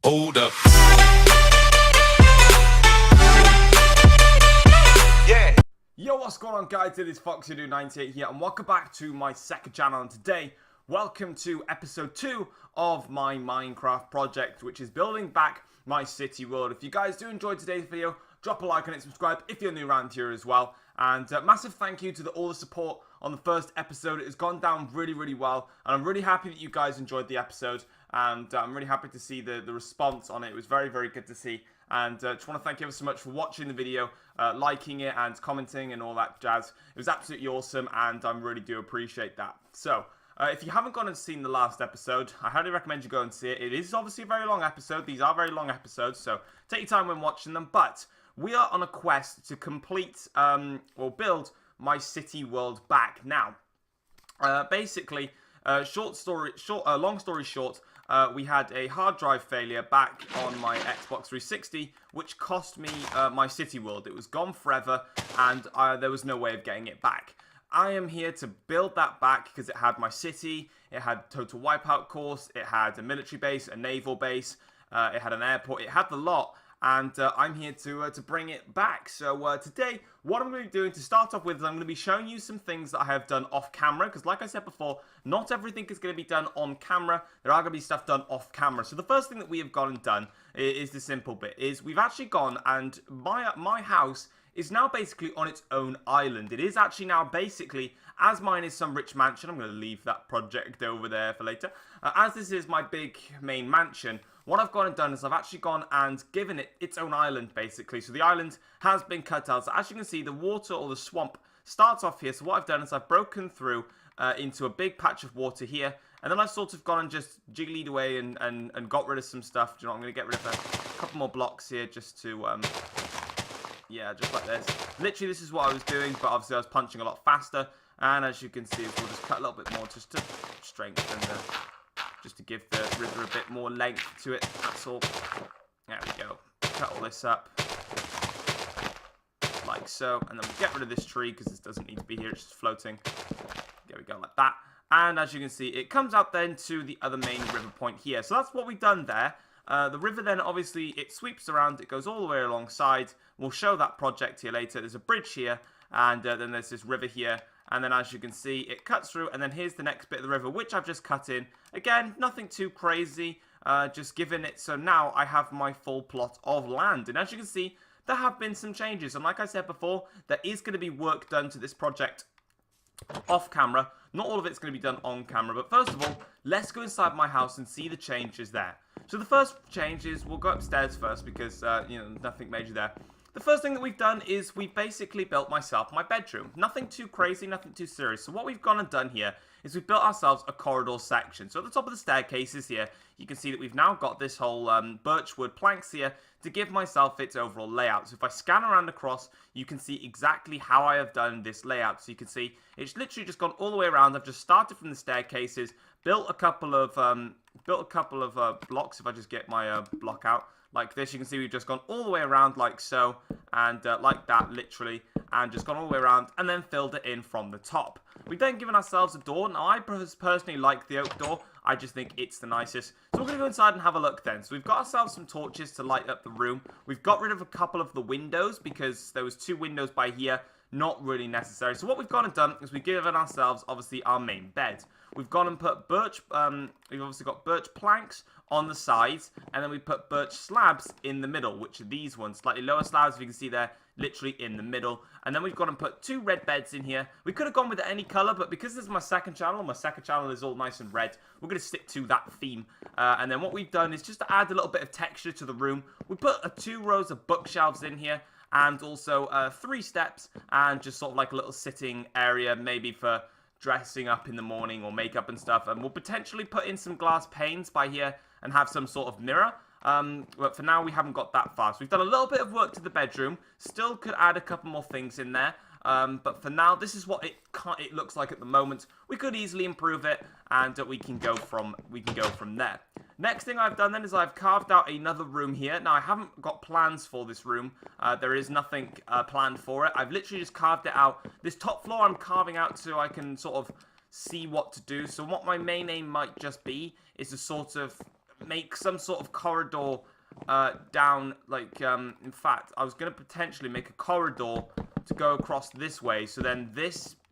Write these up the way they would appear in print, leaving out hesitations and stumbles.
Hold up. Yo, what's going on, guys? It is FoxydudePlays here, and welcome back to my second channel. And today, welcome to episode 2 of my Minecraft project, which is building back my city world. If you guys do enjoy today's video, drop a like on it, subscribe if you're new around here as well. And massive thank you to all the support on the first episode. It has gone down really well, and I'm really happy that you guys enjoyed the episode. And I'm really happy to see the response on it. It was very good to see. And just want to thank you ever so much for watching the video, liking it and commenting and all that jazz. It was absolutely awesome, and I really do appreciate that. So, if you haven't gone and seen the last episode, I highly recommend you go and see it. It is obviously a very long episode. These are very long episodes, so take your time when watching them. But we are on a quest to complete or build my city world back. Now, basically, long story short, we had a hard drive failure back on my Xbox 360, which cost me my city world. It was gone forever, and there was no way of getting it back. I am here to build that back because it had my city, it had total wipeout course, it had a military base, a naval base, it had an airport, it had the lot. And I'm here to bring it back. So today, what I'm going to be doing to start off with is I'm going to be showing you some things that I have done off camera. Because like I said before, not everything is going to be done on camera. There are going to be stuff done off camera. So the first thing that we have gone and done is the simple bit. Is we've actually gone and my house is now basically on its own island. It is actually now basically, as mine is some rich mansion, I'm going to leave that project over there for later. As this is my big main mansion, what I've gone and done is I've actually gone and given it its own island, basically. So the island has been cut out. So as you can see, the water or the swamp starts off here. So what I've done is I've broken through into a big patch of water here. And then I've sort of gone and just jigglied away and got rid of some stuff. Do you know what? I'm going to get rid of a couple more blocks here just to... yeah, just like this. Literally, this is what I was doing, but obviously I was punching a lot faster. And as you can see, we'll just cut a little bit more just to strengthen just to give the river a bit more length to it. That's all. There we go. Cut all this up. Like so. And then we'll get rid of this tree because this doesn't need to be here. It's just floating. There we go, like that. And as you can see, it comes out then to the other main river point here. So that's what we've done there. The river then, obviously, it sweeps around. It goes all the way alongside. We'll show that project here later. There's a bridge here, and then there's this river here. And then, as you can see, it cuts through. And then here's the next bit of the river, which I've just cut in. Again, nothing too crazy. Just giving it. So now I have my full plot of land. And as you can see, there have been some changes. And like I said before, there is going to be work done to this project off camera. Not all of it's going to be done on camera. But first of all, let's go inside my house and see the changes there. So the first change is, we'll go upstairs first because, you know, nothing major there. The first thing that we've done is we've basically built myself my bedroom. Nothing too crazy, nothing too serious. So what we've gone and done here is we've built ourselves a corridor section. So at the top of the staircases here, you can see that we've now got this whole birchwood planks here to give myself its overall layout. So if I scan around across, you can see exactly how I have done this layout. So you can see it's literally just gone all the way around. I've just started from the staircases, built a couple of blocks. If I just get my block out like this, you can see we've just gone all the way around like so, and like that, literally, and just gone all the way around, and then filled it in from the top. We've then given ourselves a door. Now, I personally like the oak door. I just think it's the nicest. So we're going to go inside and have a look then. So we've got ourselves some torches to light up the room. We've got rid of a couple of the windows because there was 2 windows by here. Not really necessary. So what we've gone and done is we've given ourselves, obviously, our main bed. We've gone and put birch, we've obviously got birch planks on the sides, and then we put birch slabs in the middle, which are these ones, slightly lower slabs, if you can see there, literally in the middle. And then we've gone and put 2 red beds in here. We could have gone with any color, but because this is my second channel is all nice and red, we're going to stick to that theme. And then what we've done is just to add a little bit of texture to the room, we put 2 rows of bookshelves in here, and also 3 steps, and just sort of like a little sitting area, maybe for dressing up in the morning or makeup and stuff. And we'll potentially put in some glass panes by here and have some sort of mirror. But for now, we haven't got that far. So we've done a little bit of work to the bedroom. Still could add a couple more things in there. But for now, this is what it looks like at the moment. We could easily improve it, and we can go from there. Next thing I've done then is I've carved out another room here. Now, I haven't got plans for this room. There is nothing planned for it. I've literally just carved it out. This top floor I'm carving out so I can sort of see what to do. So what my main aim might just be is to sort of make some sort of corridor down, like, in fact, I was going to potentially make a corridor to go across this way. So then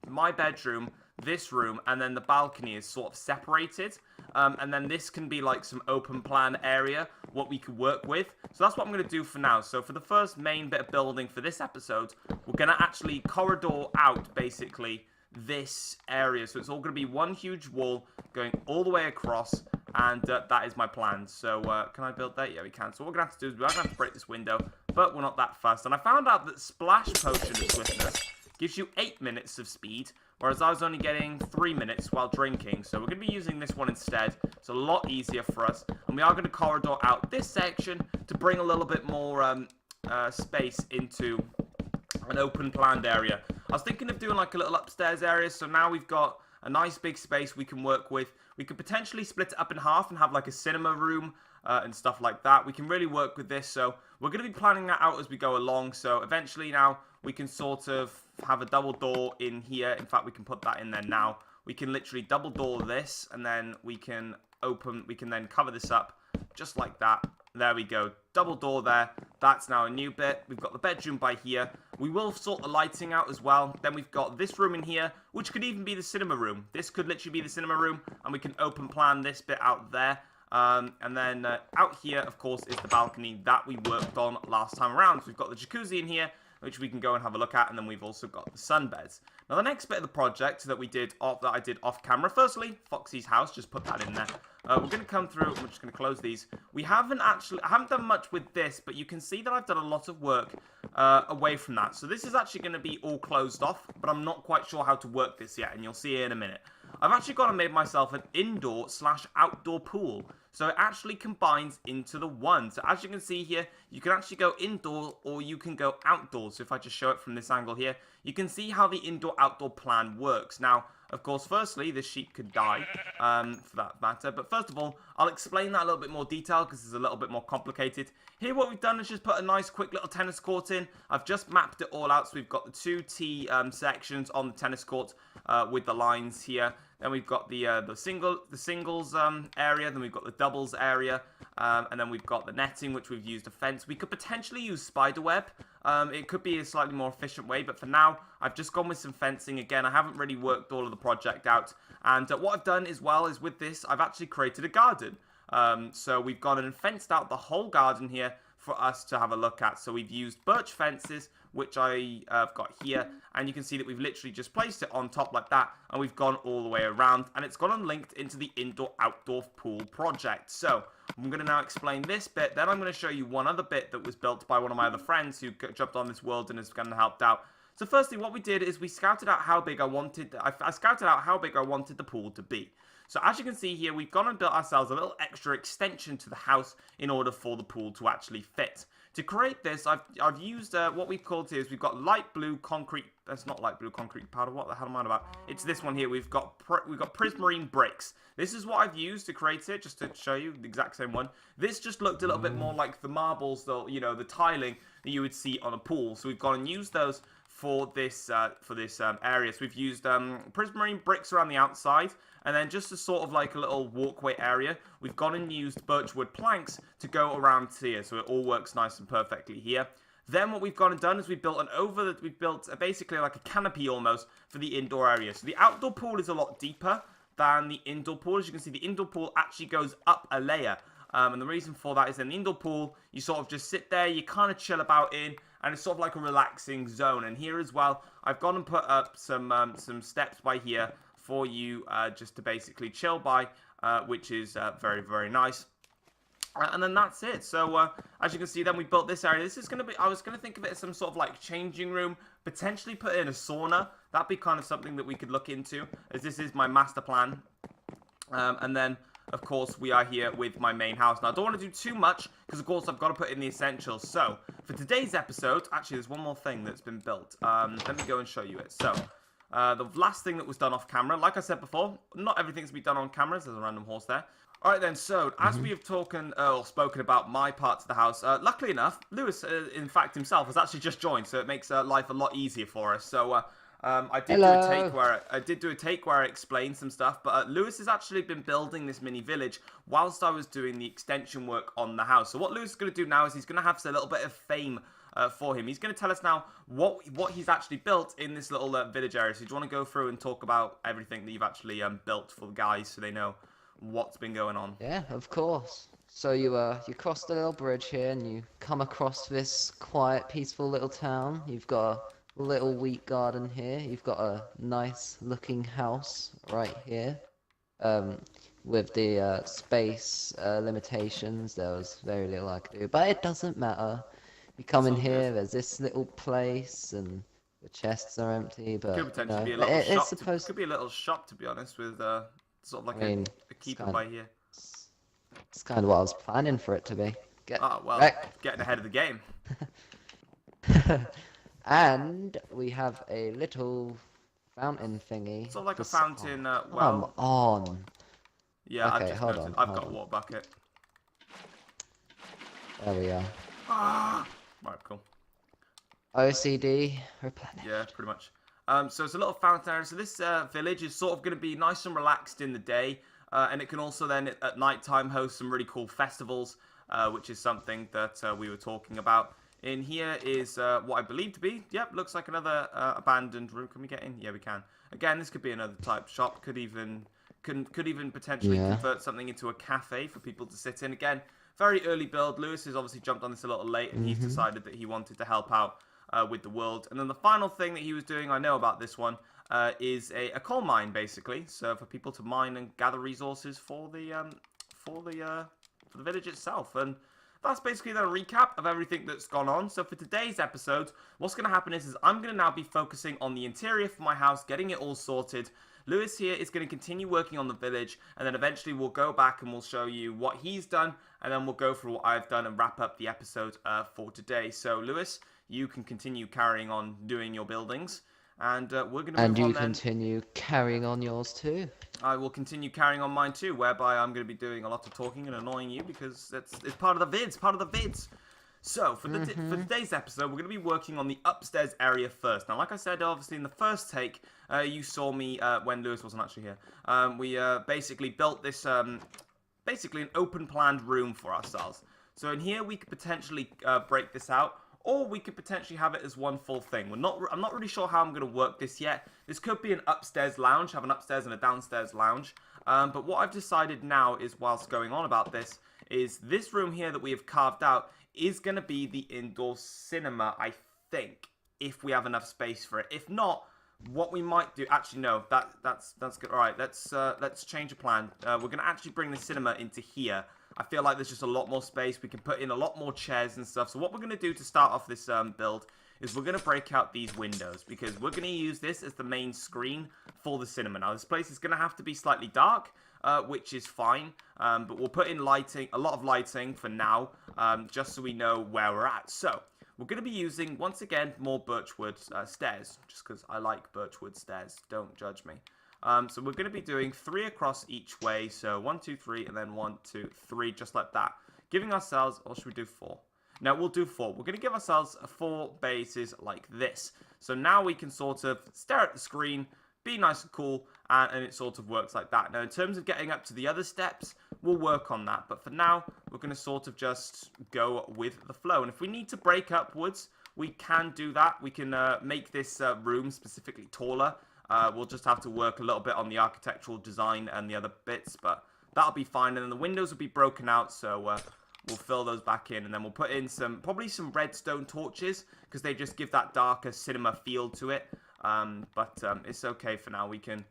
my bedroom, this room, and then the balcony is sort of separated. And then this can be like some open plan area, what we could work with. So that's what I'm going to do for now. So for the first main bit of building for this episode, we're going to actually corridor out, basically, this area. So it's all going to be one huge wall going all the way across, and that is my plan. So can I build that? Yeah, we can. So what we're going to have to do is we're going to have to break this window, but we're not that fast. And I found out that Splash Potion of Swiftness gives you 8 minutes of speed, whereas I was only getting 3 minutes while drinking. So we're going to be using this one instead. It's a lot easier for us. And we are going to corridor out this section to bring a little bit more space into an open planned area. I was thinking of doing like a little upstairs area, so now we've got a nice big space we can work with. We could potentially split it up in half and have like a cinema room and stuff like that. We can really work with this, so we're going to be planning that out as we go along. So eventually now we can sort of have a double door in here. In fact, we can put that in there now. We can literally double door this, and then we can then cover this up just like that. There we go. Double door there. That's now a new bit. We've got the bedroom by here. We will sort the lighting out as well. Then we've got this room in here, which could even be the cinema room. This could literally be the cinema room, and we can open plan this bit out there. And then out here, of course, is the balcony that we worked on last time around. So we've got the jacuzzi in here, which we can go and have a look at, and then we've also got the sunbeds. Now, the next bit of the project that I did off camera, firstly, Foxy's house, just put that in there. We're going to come through, we're just going to close these. I haven't done much with this, but you can see that I've done a lot of work away from that. So this is actually going to be all closed off, but I'm not quite sure how to work this yet, and you'll see it in a minute. I've actually gone and made myself an indoor/outdoor pool. So it actually combines into the one. So as you can see here, you can actually go indoor or you can go outdoors. So if I just show it from this angle here, you can see how the indoor-outdoor plan works. Now, of course, firstly, this sheep could die, for that matter. But first of all, I'll explain that a little bit more detail because it's a little bit more complicated. Here, what we've done is just put a nice, quick little tennis court in. I've just mapped it all out. So we've got the 2 T sections on the tennis court with the lines here. Then we've got the singles area. Then we've got the doubles area. And then we've got the netting, which we've used a fence. We could potentially use spiderweb. It could be a slightly more efficient way, but for now, I've just gone with some fencing. Again, I haven't really worked all of the project out. And what I've done as well is with this, I've actually created a garden. So we've gone and fenced out the whole garden here for us to have a look at. So we've used birch fences, which I've got here, and you can see that we've literally just placed it on top like that, and we've gone all the way around, and it's gone and linked into the indoor-outdoor pool project. So I'm going to now explain this bit, then I'm going to show you one other bit that was built by one of my other friends who jumped on this world and has kind of helped out. So firstly, what we did is we scouted out how big I scouted out how big I wanted the pool to be. So as you can see here, we've gone and built ourselves a little extra extension to the house in order for the pool to actually fit. To create this, I've used what we've called here is we've got light blue concrete. That's not light blue concrete powder. What the hell am I on about? It's this one here. We've got prismarine bricks. This is what I've used to create it, just to show you the exact same one. This just looked a little bit more like the marbles, the tiling that you would see on a pool. So we've gone and used those for this area. So we've used prismarine bricks around the outside, and then just a sort of like a little walkway area, we've gone and used birchwood planks to go around here, so it all works nice and perfectly here. Then what we've gone and done is we've built basically like a canopy almost for the indoor area. So the outdoor pool is a lot deeper than the indoor pool. As you can see, the indoor pool actually goes up a layer. And the reason for that is in the indoor pool, you sort of just sit there, you kind of chill about in, and it's sort of like a relaxing zone. And here as well, I've gone and put up some steps by here for you just to basically chill by, which is very, very nice. And then that's it. So as you can see, then we built this area. This is going to be, I was going to think of it as some sort of like changing room, potentially put in a sauna. That'd be kind of something that we could look into, as this is my master plan. And then, of course, we are here with my main house. Now, I don't want to do too much, because, of course, I've got to put in the essentials. So, for today's episode, actually, there's one more thing that's been built. Let me go and show you it. So, the last thing that was done off camera, like I said before, not everything's been done on camera. There's a random horse there. All right, then, so, as we have spoken about my parts of the house, luckily enough, Lewis, in fact, himself, has actually just joined, so it makes life a lot easier for us. So, I did Hello. do a take where I explained some stuff, but Lewis has actually been building this mini village whilst I was doing the extension work on the house. So what Lewis is going to do now is he's going to have a little bit of fame for him. He's going to tell us now what he's actually built in this little village area. So do you want to go through and talk about everything that you've actually built for the guys so they know what's been going on? Yeah, of course. So you cross the little bridge here and you come across this quiet, peaceful little town. You've got a little wheat garden here. You've got a nice looking house right here. Um, with the space limitations, there was very little I could do, but it doesn't matter. You come It's in all good. here, there's this little place, and the chests are empty, Could but you potentially know, be a little it's shop. supposed. Could be a little shop, to be honest, with sort of I like mean, a it's keeper kind of, by here. it's kind of what I was planning for it to be. Get Ah, well, right. getting ahead of the game. And we have a little fountain thingy. Sort of like a Just, fountain oh, come well. on. Yeah, I've Okay, just hold noticed. on, I've hold got a on. water bucket. There we are. Ah! Right, cool. OCD, replenish. Yeah, pretty much. So it's a little fountain area. So this village is sort of going to be nice and relaxed in the day. And it can also then, at night time, host some really cool festivals, which is something that we were talking about. In here is what I believe to be, yep, looks like another abandoned room. Can we get in? Yeah, we can. Again, this could be another type shop. Could even potentially Yeah. convert something into a cafe for people to sit in. Again, very early build. Lewis has obviously jumped on this a little late, and he's decided that he wanted to help out with the world. And then the final thing that he was doing, I know about this one, is a coal mine, basically. So for people to mine and gather resources for the village itself. And that's basically the recap of everything that's gone on. So for today's episode, what's going to happen is I'm going to now be focusing on the interior for my house, getting it all sorted. Lewis here is going to continue working on the village, and then eventually we'll go back and we'll show you what he's done, and then we'll go through what I've done and wrap up the episode for today. So Lewis, you can continue carrying on doing your buildings, and we're going to And move on you then. continue carrying on yours too. I will continue carrying on mine too, whereby I'm going to be doing a lot of talking and annoying you because it's part of the vids, So, for today's episode, we're going to be working on the upstairs area first. Now, like I said, obviously, in the first take, you saw me when Lewis wasn't actually here. We basically built this, basically an open-planned room for ourselves. So, in here, we could potentially break this out, or we could potentially have it as one full thing. I'm not really sure how I'm going to work this yet. This could be an upstairs lounge, have an upstairs and a downstairs lounge. But what I've decided now is, whilst going on about this, is this room here that we have carved out is going to be the indoor cinema, I think, if we have enough space for it. If not, what we might do, actually no, that's good. All right, let's change the plan. We're going to actually bring the cinema into here. I feel like there's just a lot more space. We can put in a lot more chairs and stuff. So what we're going to do to start off this build is we're going to break out these windows because we're going to use this as the main screen for the cinema. Now, this place is going to have to be slightly dark, which is fine, but we'll put in lighting, a lot of lighting for now, just so we know where we're at. So, we're going to be using, once again, more birchwood stairs, just because I like birchwood stairs, don't judge me. So we're going to be doing 3 across each way, so 1, 2, 3, and then 1, 2, 3, just like that. Giving ourselves, or should we do 4? No, we'll do 4. We're going to give ourselves 4 bases like this. So now we can sort of stare at the screen, be nice and cool, and it sort of works like that. Now, in terms of getting up to the other steps, we'll work on that. But for now, we're going to sort of just go with the flow. And if we need to break upwards, we can do that. We can make this room specifically taller. We'll just have to work a little bit on the architectural design and the other bits, but that'll be fine. And then the windows will be broken out, so we'll fill those back in. And then we'll put in probably some redstone torches, because they just give that darker cinema feel to it. But it's okay for now. We can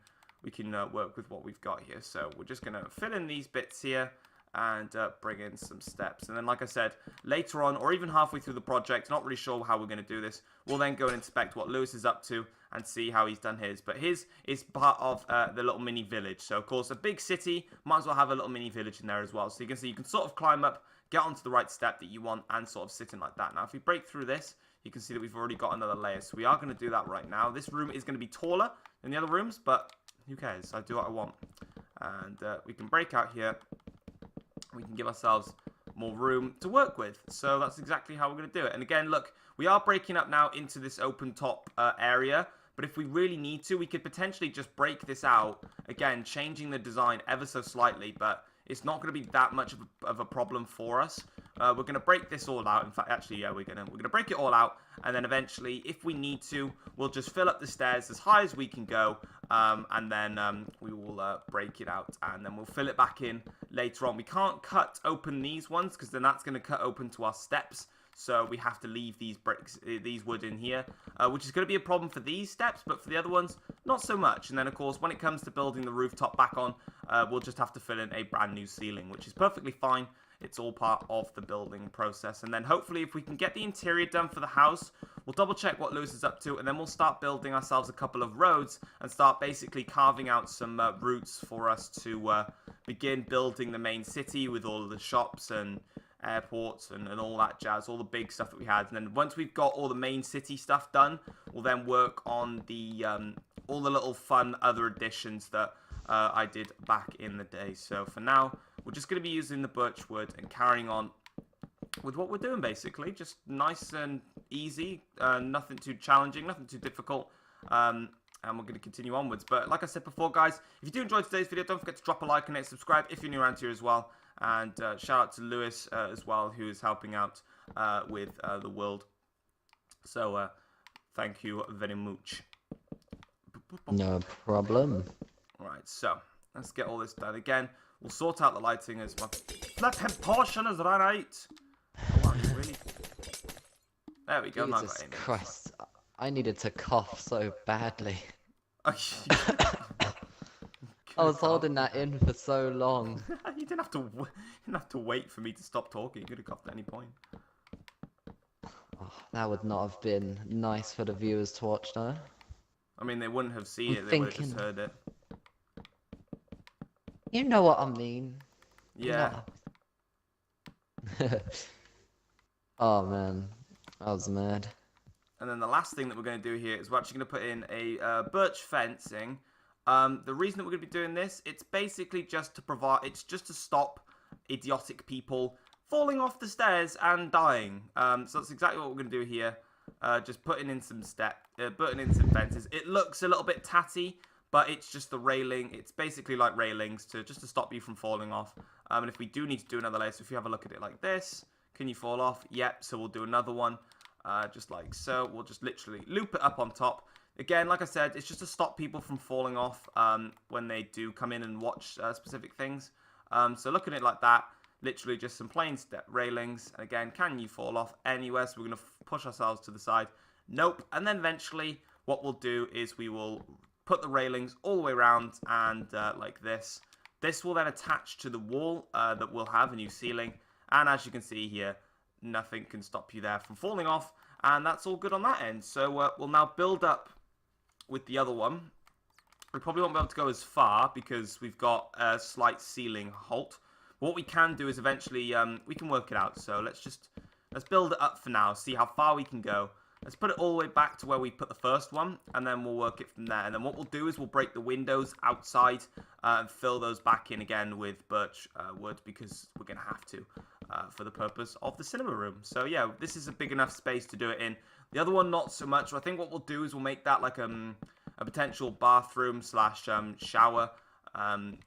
work with what we've got here. So we're just going to fill in these bits here and bring in some steps. And then, like I said, later on, or even halfway through the project, not really sure how we're going to do this, we'll then go and inspect what Lewis is up to and see how he's done his. But his is part of the little mini village. So, of course, a big city might as well have a little mini village in there as well. So you can see you can sort of climb up, get onto the right step that you want, and sort of sit in like that. Now, if we break through this, you can see that we've already got another layer. So we are going to do that right now. This room is going to be taller than the other rooms, but who cares? I do what I want. And we can break out here. We can give ourselves more room to work with. So that's exactly how we're going to do it. And again, look, we are breaking up now into this open top area. But if we really need to, we could potentially just break this out. Again, changing the design ever so slightly, but it's not going to be that much of a problem for us. We're going to break this all out. In fact, actually, yeah, we're gonna break it all out, and then eventually, if we need to, we'll just fill up the stairs as high as we can go, and then we will break it out, and then we'll fill it back in later on. We can't cut open these ones because then that's going to cut open to our steps. So we have to leave these bricks, these wood in here, which is going to be a problem for these steps, but for the other ones, not so much. And then, of course, when it comes to building the rooftop back on, we'll just have to fill in a brand new ceiling, which is perfectly fine. It's all part of the building process. And then hopefully if we can get the interior done for the house, we'll double check what Lewis is up to, and then we'll start building ourselves a couple of roads and start basically carving out some routes for us to begin building the main city with all of the shops and airports and all that jazz, all the big stuff that we had. And then once we've got all the main city stuff done, we'll then work on the all the little fun other additions that I did back in the day. So for now, we're just going to be using the birch wood and carrying on with what we're doing, basically. Just nice and easy, nothing too challenging, nothing too difficult. And we're going to continue onwards. But like I said before, guys, if you do enjoy today's video, don't forget to drop a like on it, subscribe if you're new around here as well. And shout out to Lewis as well, who is helping out with the world. So thank you very much. No problem. Alright, so let's get all this done again. We'll sort out the lighting as my flipping portion is run out. Oh, really? There we go. Jesus Christ, I needed to cough so badly. I was holding that in for so long. You didn't have to wait for me to stop talking. You could have coughed at any point. Oh, that would not have been nice for the viewers to watch, though. I mean, they wouldn't have seen it. They would have just heard it. You know what I mean. Yeah. Oh man, I was mad. And then the last thing that we're going to do here is we're actually going to put in a birch fencing. The reason that we're going to be doing this, it's basically just to provide, it's just to stop idiotic people falling off the stairs and dying. So that's exactly what we're going to do here. Just putting in some fences. It looks a little bit tatty, but it's just the railing. It's basically like railings just to stop you from falling off. And if we do need to do another layer, so if you have a look at it like this, can you fall off? Yep. So we'll do another one, just like so. We'll just literally loop it up on top. Again, like I said, it's just to stop people from falling off when they do come in and watch specific things. So looking at it like that, literally just some plain step railings. And again, can you fall off anywhere? So we're going to push ourselves to the side. Nope. And then eventually what we'll do is we will put the railings all the way around and like this. This will then attach to the wall that will have a new ceiling. And as you can see here, nothing can stop you there from falling off. And that's all good on that end. So we'll now build up with the other one. We probably won't be able to go as far because we've got a slight ceiling halt. But what we can do is eventually, we can work it out. So let's build it up for now, see how far we can go. Let's put it all the way back to where we put the first one, and then we'll work it from there. And then what we'll do is we'll break the windows outside and fill those back in again with birch wood because we're going to have to for the purpose of the cinema room. So yeah, this is a big enough space to do it in. The other one, not so much. So I think what we'll do is we'll make that like a potential bathroom slash shower.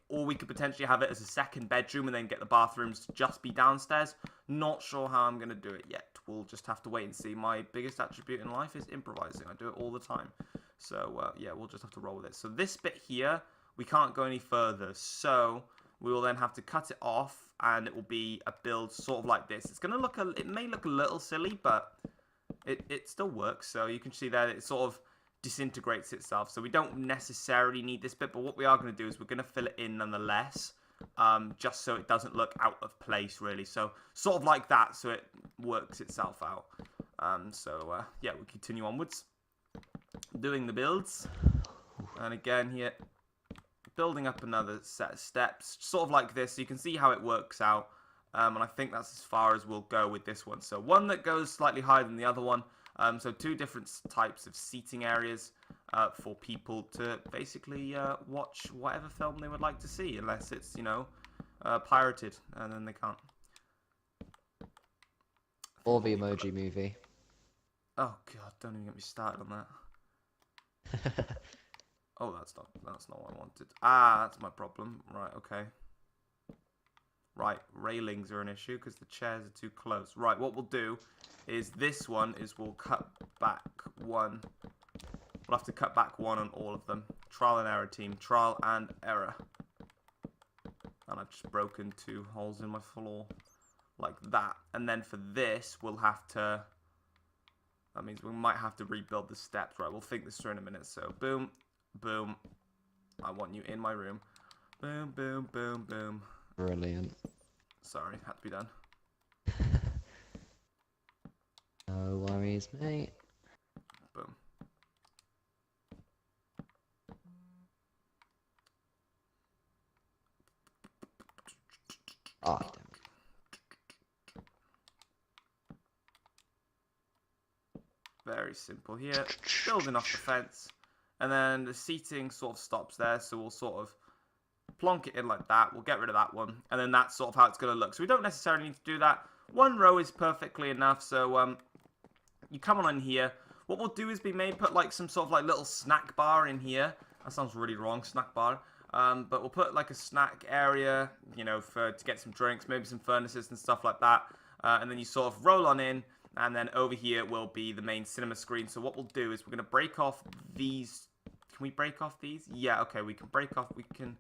Or we could potentially have it as a second bedroom and then get the bathrooms to just be downstairs. Not sure how I'm going to do it yet. We'll just have to wait and see. My biggest attribute in life is improvising. I do it all the time. So, yeah, we'll just have to roll with it. So this bit here, we can't go any further. So we will then have to cut it off and it will be a build sort of like this. It's going to look, it may look a little silly, but it still works. So you can see that it sort of disintegrates itself. So we don't necessarily need this bit, but what we are going to do is we're going to fill it in nonetheless, just so it doesn't look out of place, really. So sort of like that, so it works itself out. Yeah, we continue onwards, doing the builds. And again here, building up another set of steps, sort of like this. So you can see how it works out. And I think that's as far as we'll go with this one. So one that goes slightly higher than the other one. So two different types of seating areas for people to basically watch whatever film they would like to see, unless it's, you know, pirated, and then they can't. Or the Emoji Movie. Oh god, don't even get me started on Oh, that's not what I wanted. Ah, that's my problem. Right, okay. Right, railings are an issue because the chairs are too close. Right, what we'll do is this one is we'll cut back one. We'll have to cut back one on all of them. Trial and error, team. Trial and error. And I've just broken 2 holes in my floor. Like that. And then for this, we'll have to... That means we might have to rebuild the steps. Right, we'll think this through in a minute. So, boom, boom. I want you in my room. Boom, boom, boom, boom. Brilliant. Sorry, had to be done. No worries, mate. Boom. Oh, damn. Very simple here. Building off the fence. And then the seating sort of stops there. So we'll sort of plonk it in like that. We'll get rid of that one. And then that's sort of how it's going to look. So we don't necessarily need to do that. 1 row is perfectly enough. So you come on in here. What we'll do is we may put like some sort of like little snack bar in here. That sounds really wrong, snack bar. But we'll put like a snack area, you know, to get some drinks, maybe some furnaces and stuff like that. And then you sort of roll on in. And then over here will be the main cinema screen. So what we'll do is we're going to break off these. Can we break off these? Yeah, okay, we can break off. We can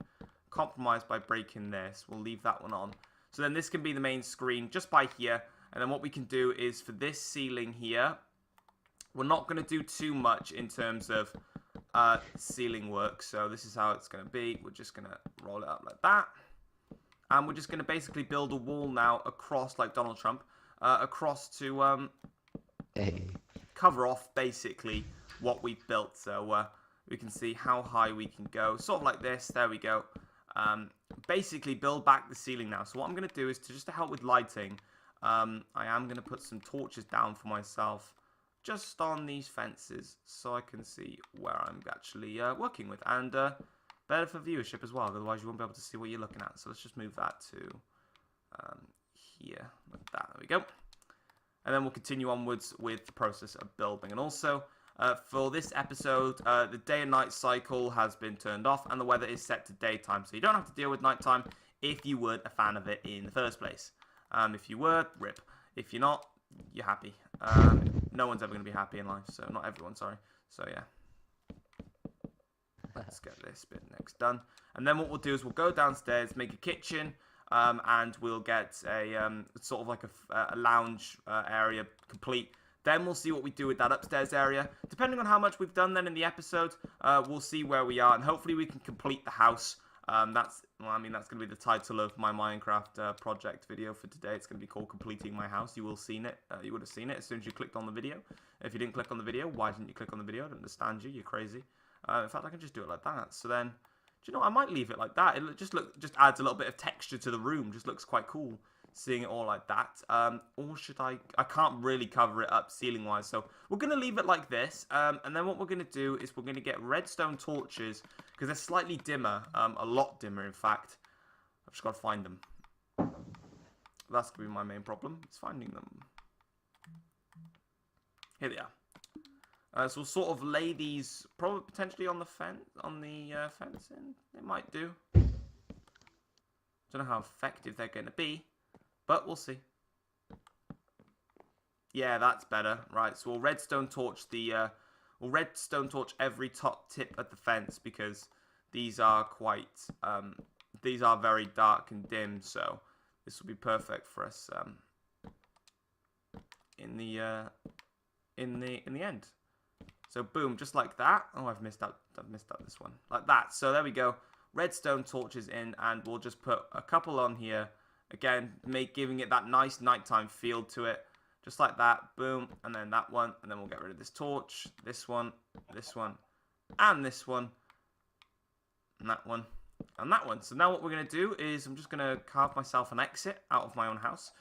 compromise by breaking this. We'll leave that one on. So then this can be the main screen just by here. And then what we can do is for this ceiling here, we're not going to do too much in terms of ceiling work. So this is how it's going to be. We're just going to roll it up like that. And we're just going to basically build a wall now across, like Donald Trump, across to cover off basically what we've built. So we can see how high we can go. Sort of like this. There we go. Basically build back the ceiling now. So what I'm going to do is just to help with lighting, I am going to put some torches down for myself just on these fences so I can see where I'm actually working with. And better for viewership as well. Otherwise you won't be able to see what you're looking at. So let's just move that to here, like that. There we go. And then we'll continue onwards with the process of building. And also, for this episode, the day and night cycle has been turned off, and the weather is set to daytime. So you don't have to deal with nighttime if you weren't a fan of it in the first place. If you were, rip. If you're not, you're happy. No one's ever going to be happy in life, so not everyone, sorry. So yeah. Let's get this bit next done. And then what we'll do is we'll go downstairs, make a kitchen, and we'll get a sort of like a lounge area complete. Then we'll see what we do with that upstairs area. Depending on how much we've done then in the episode, we'll see where we are, and hopefully we can complete the house. That's going to be the title of my Minecraft project video for today. It's going to be called Completing My House. You will have seen it. You would have seen it as soon as you clicked on the video. If you didn't click on the video, why didn't you click on the video? I don't understand you. You're crazy. In fact, I can just do it like that. So then, do you know what? I might leave it like that. It just adds a little bit of texture to the room. Just looks quite cool seeing it all like that. Or should I can't really cover it up ceiling wise, so we're going to leave it like this. And then what we're going to do is we're going to get redstone torches because they're slightly dimmer, a lot dimmer in fact. I've just got to find them. That's going to be my main problem, is finding them. Here they are. So we'll sort of lay these probably potentially on the fencing. They might do. Don't know how effective they're going to be, but we'll see. Yeah, that's better. Right, so we'll redstone torch every top tip of the fence because these are these are very dark and dim. So this will be perfect for us in the end. So boom, just like that. Oh, I've missed out this one. Like that. So there we go. Redstone torches in, and we'll just put a couple on here. Again, giving it that nice nighttime feel to it. Just like that. Boom. And then that one. And then we'll get rid of this torch. This one. And this one. And that one. And that one. So now what we're going to do is I'm just going to carve myself an exit out of my own house.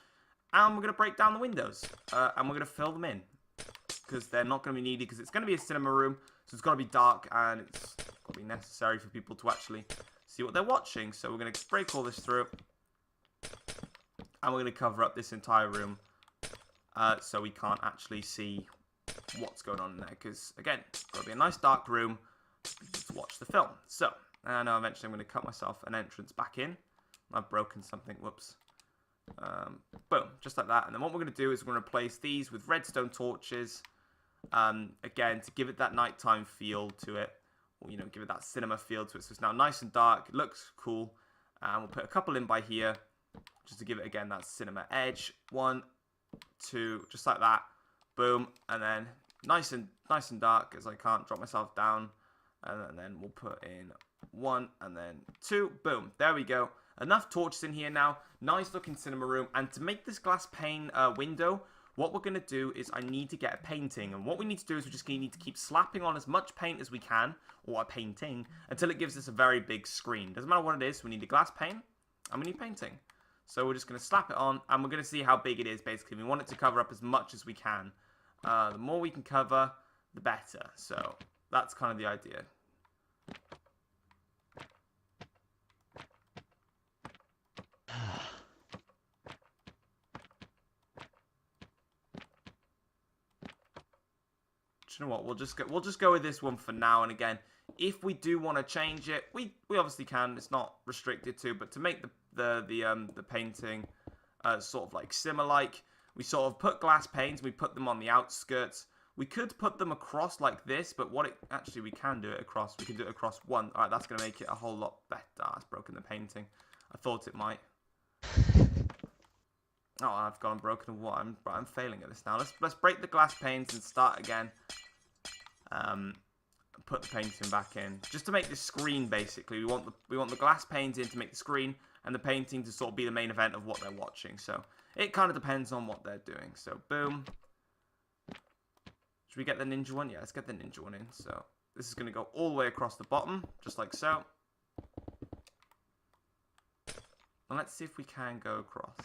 And we're going to break down the windows. And we're going to fill them in. Because they're not going to be needed, because it's going to be a cinema room, so it's got to be dark, and it's got to be necessary for people to actually see what they're watching. So we're going to break all this through, and we're going to cover up this entire room, so we can't actually see what's going on in there. Because, again, it's got to be a nice dark room to watch the film. So, I know eventually I'm going to cut myself an entrance back in. I've broken something. Whoops. Boom. Just like that. And then what we're going to do is we're going to replace these with redstone torches. Again, to give it that nighttime feel to it. Or, you know, give it that cinema feel to it. So it's now nice and dark. It looks cool. And we'll put a couple in by here. Just to give it, again, that cinema edge. 1, 2, just like that. Boom. And then nice and dark, as I can't drop myself down. And then we'll put in 1 and then 2. Boom. There we go. Enough torches in here now. Nice looking cinema room. And to make this glass pane window, what we're going to do is I need to get a painting. And what we need to do is we're just going to need to keep slapping on as much paint as we can, or a painting, until it gives us a very big screen. Doesn't matter what it is. We need a glass pane and we need painting. So we're just going to slap it on and we're going to see how big it is, basically. We want it to cover up as much as we can. The more we can cover, the better. So that's kind of the idea. You know what? We'll just go with this one for now. And again, if we do want to change it, we obviously can. It's not restricted to, but to make the painting sort of like simmer-like, we sort of put glass panes. We put them on the outskirts. We could put them across like this, but actually we can do it across. We can do it across one. All right, that's gonna make it a whole lot better. It's broken the painting. I thought it might. Oh, I've gone broken. What? I'm failing at this now. Let's break the glass panes and start again. Put the painting back in, just to make the screen. Basically, we want the glass panes in to make the screen, and the painting to sort of be the main event of what they're watching. So it kind of depends on what they're doing. So boom. Should we get the ninja one? Yeah, let's get the ninja one in. So this is going to go all the way across the bottom, just like so. And let's see if we can go across.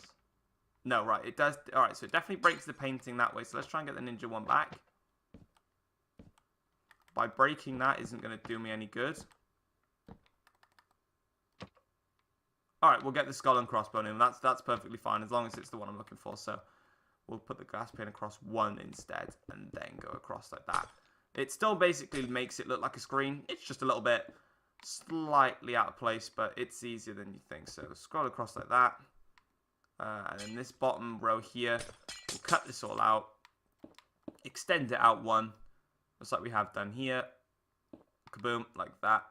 No, right, it does. All right, so it definitely breaks the painting that way. So let's try and get the ninja one back. By breaking that isn't going to do me any good. Alright, we'll get the skull and crossbone in. That's perfectly fine, as long as it's the one I'm looking for. So we'll put the glass pane across 1 instead, and then go across like that. It still basically makes it look like a screen. It's just a little bit slightly out of place, but it's easier than you think. So scroll across like that. And then this bottom row here, we'll cut this all out. Extend it out 1. Just like we have done here. Kaboom, like that.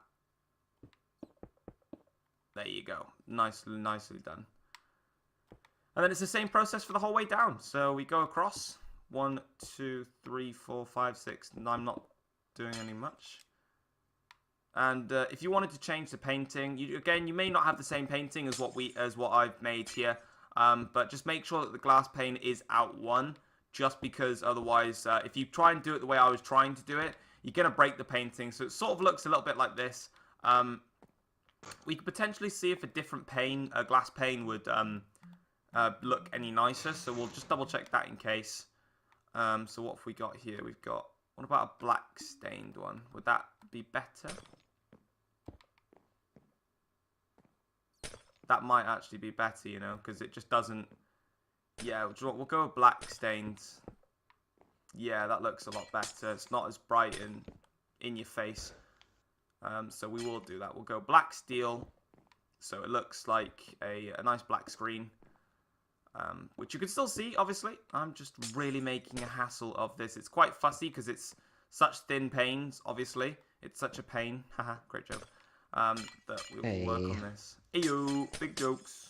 There you go. Nicely done. And then it's the same process for the whole way down. So we go across. 1, 2, 3, 4, 5, 6. And I'm not doing any much. And if you wanted to change the painting, you may not have the same painting as what I've made here. But just make sure that the glass pane is out 1. Just because otherwise, if you try and do it the way I was trying to do it, you're going to break the painting. So it sort of looks a little bit like this. We could potentially see if a different pane, a glass pane, would look any nicer. So we'll just double check that in case. So what have we got here? We've got, what about a black stained one? Would that be better? That might actually be better, you know, because it just doesn't... Yeah, we'll go with black stains. Yeah, that looks a lot better. It's not as bright and in your face. So we will do that. We'll go black steel. So it looks like a nice black screen. Which you can still see, obviously. I'm just really making a hassle of this. It's quite fussy because it's such thin panes, obviously. It's such a pain. Haha, great joke. That we will work on this. Eyo, big jokes.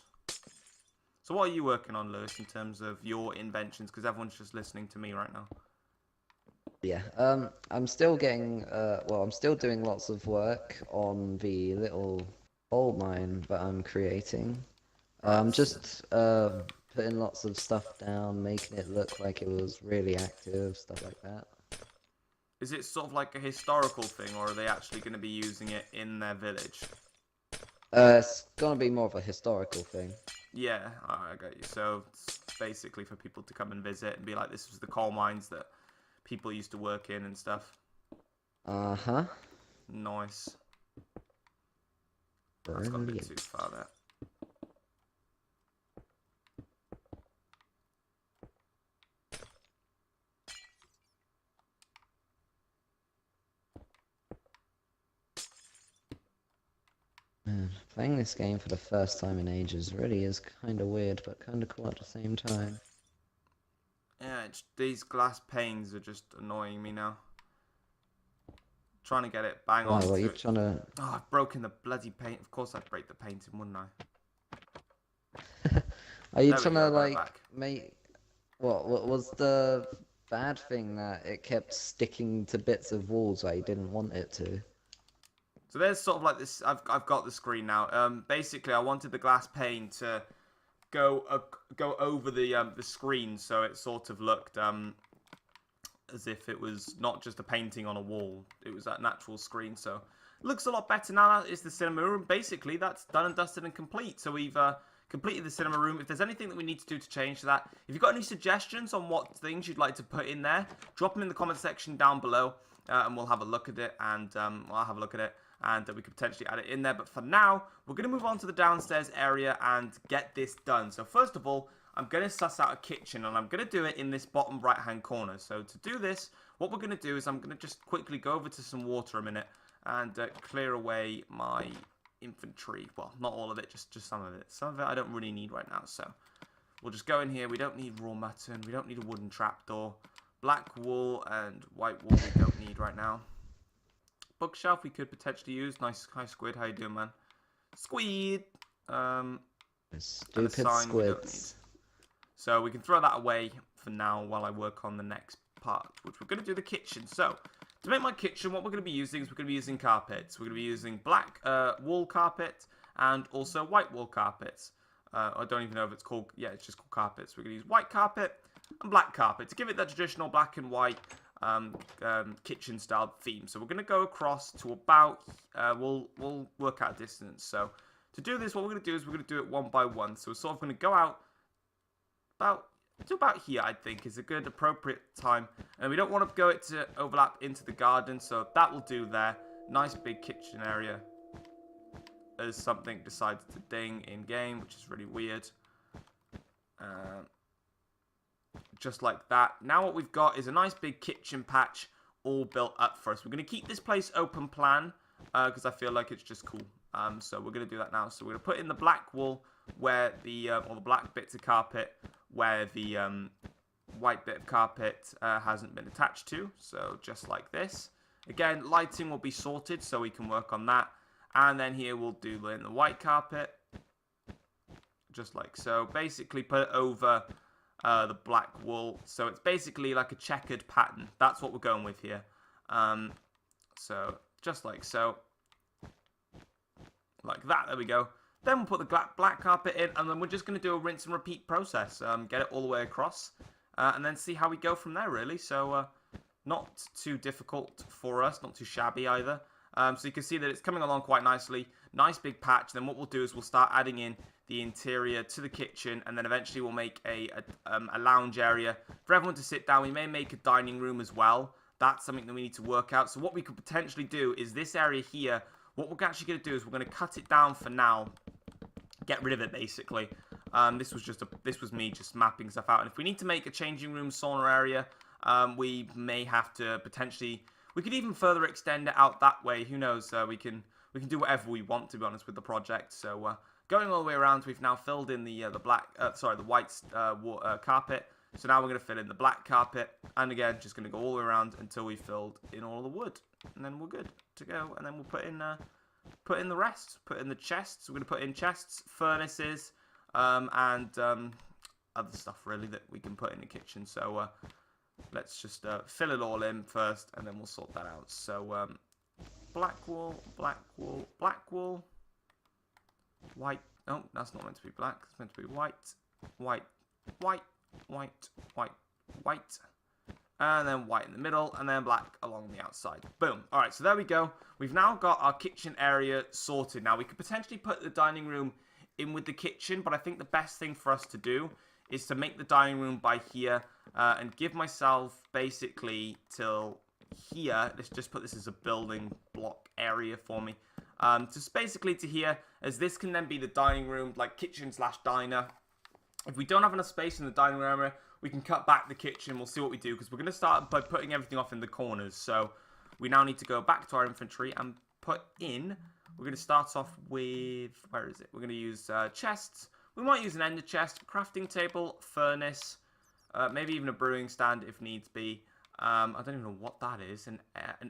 So what are you working on, Lewis, in terms of your inventions? Because everyone's just listening to me right now. Yeah, I'm still getting, I'm still doing lots of work on the little gold mine that I'm creating. Just putting lots of stuff down, making it look like it was really active, stuff like that. Is it sort of like a historical thing, or are they actually going to be using it in their village? It's gonna be more of a historical thing. Yeah, I got you. So it's basically for people to come and visit and be like, this was the coal mines that people used to work in and stuff. Uh-huh. Nice. That's got a bit too far there. Playing this game for the first time in ages really is kind of weird, but kind of cool at the same time. Yeah, these glass panes are just annoying me now. Trying to get it bang Why? on What are to you it. trying to? Oh, I've broken the bloody paint. Of course I'd break the painting, wouldn't I? Are you There we trying to go, got it like back. make? What was the bad thing that it kept sticking to bits of walls where you didn't want it to? So there's sort of like this. I've got the screen now. Basically, I wanted the glass pane to go over the screen, so it sort of looked as if it was not just a painting on a wall. It was that natural screen. So it looks a lot better now. That is the cinema room. Basically, that's done and dusted and complete. So we've completed the cinema room. If there's anything that we need to do to change that, if you've got any suggestions on what things you'd like to put in there, drop them in the comment section down below, and we'll have a look at it. And I'll have a look at it, and we could potentially add it in there. But for now, we're going to move on to the downstairs area and get this done. So first of all, I'm going to suss out a kitchen, and I'm going to do it in this bottom right-hand corner. So to do this, what we're going to do is I'm going to just quickly go over to some water a minute and clear away my inventory. Well, not all of it, just some of it. Some of it I don't really need right now, so we'll just go in here. We don't need raw mutton. We don't need a wooden trapdoor. Black wool and white wool we don't need right now. Bookshelf we could potentially use. Nice. Hi, Squid. How you doing, man? Squid! Stupid sign we don't squids. So we can throw that away for now while I work on the next part, which we're going to do the kitchen. So to make my kitchen, what we're going to be using is we're going to be using carpets. We're going to be using black wool carpet and also white wool carpets. I don't even know if it's called, yeah, it's just called carpets. We're going to use white carpet and black carpet to give it that traditional black and white kitchen style theme. So we're going to go across to about, we'll work out a distance. So to do this, what we're going to do is we're going to do it one by one. So we're sort of going to go out about here, I think, is a good appropriate time. And we don't want to go it to overlap into the garden, so that will do there. Nice big kitchen area. As something decided to ding in game, which is really weird. Just like that. Now what we've got is a nice big kitchen patch all built up for us. We're going to keep this place open plan because I feel like it's just cool. So we're going to do that now. So we're going to put in the black wool where or the black bits of carpet where the white bit of carpet hasn't been attached to. So just like this. Again, lighting will be sorted so we can work on that. And then here we'll do in the white carpet. Just like so. Basically put it over the black wool. So it's basically like a checkered pattern. That's what we're going with here. So just like so. Like that. There we go. Then we'll put the black carpet in, and then we're just going to do a rinse and repeat process. Get it all the way across, and then see how we go from there, really. So, not too difficult for us, not too shabby either. So you can see that it's coming along quite nicely. Nice big patch. Then what we'll do is we'll start adding in the interior to the kitchen, and then eventually we'll make a lounge area for everyone to sit down. We may make a dining room as well. That's something that we need to work out. So what we could potentially do is this area here. What we're actually going to do is we're going to cut it down for now. Get rid of it, basically. This was me just mapping stuff out. And if we need to make a changing room sauna area, we may have to potentially. We could even further extend it out that way. Who knows? We can do whatever we want, to be honest, with the project. So going all the way around, we've now filled in the white carpet. So now we're going to fill in the black carpet, and again, just going to go all the way around until we filled in all the wood, and then we're good to go. And then we'll put in the rest. Put in the chests. We're going to put in chests, furnaces, and other stuff really that we can put in the kitchen. So let's just fill it all in first, and then we'll sort that out. So black wool, black wool, black wool, white. Oh, that's not meant to be black. It's meant to be white, white, white, white, white, white. And then white in the middle, and then black along the outside. Boom. All right, so there we go. We've now got our kitchen area sorted. Now, we could potentially put the dining room in with the kitchen, but I think the best thing for us to do is to make the dining room by here and give myself basically till here. Let's just put this as a building block area for me. Just basically to here, as this can then be the dining room, like kitchen/diner. If we don't have enough space in the dining room area, we can cut back the kitchen. We'll see what we do, because we're going to start by putting everything off in the corners. So we now need to go back to our inventory and put in we're going to start off with, where is it? We're going to use chests. We might use an ender chest, crafting table, furnace, maybe even a brewing stand if needs be. I don't even know what that is. An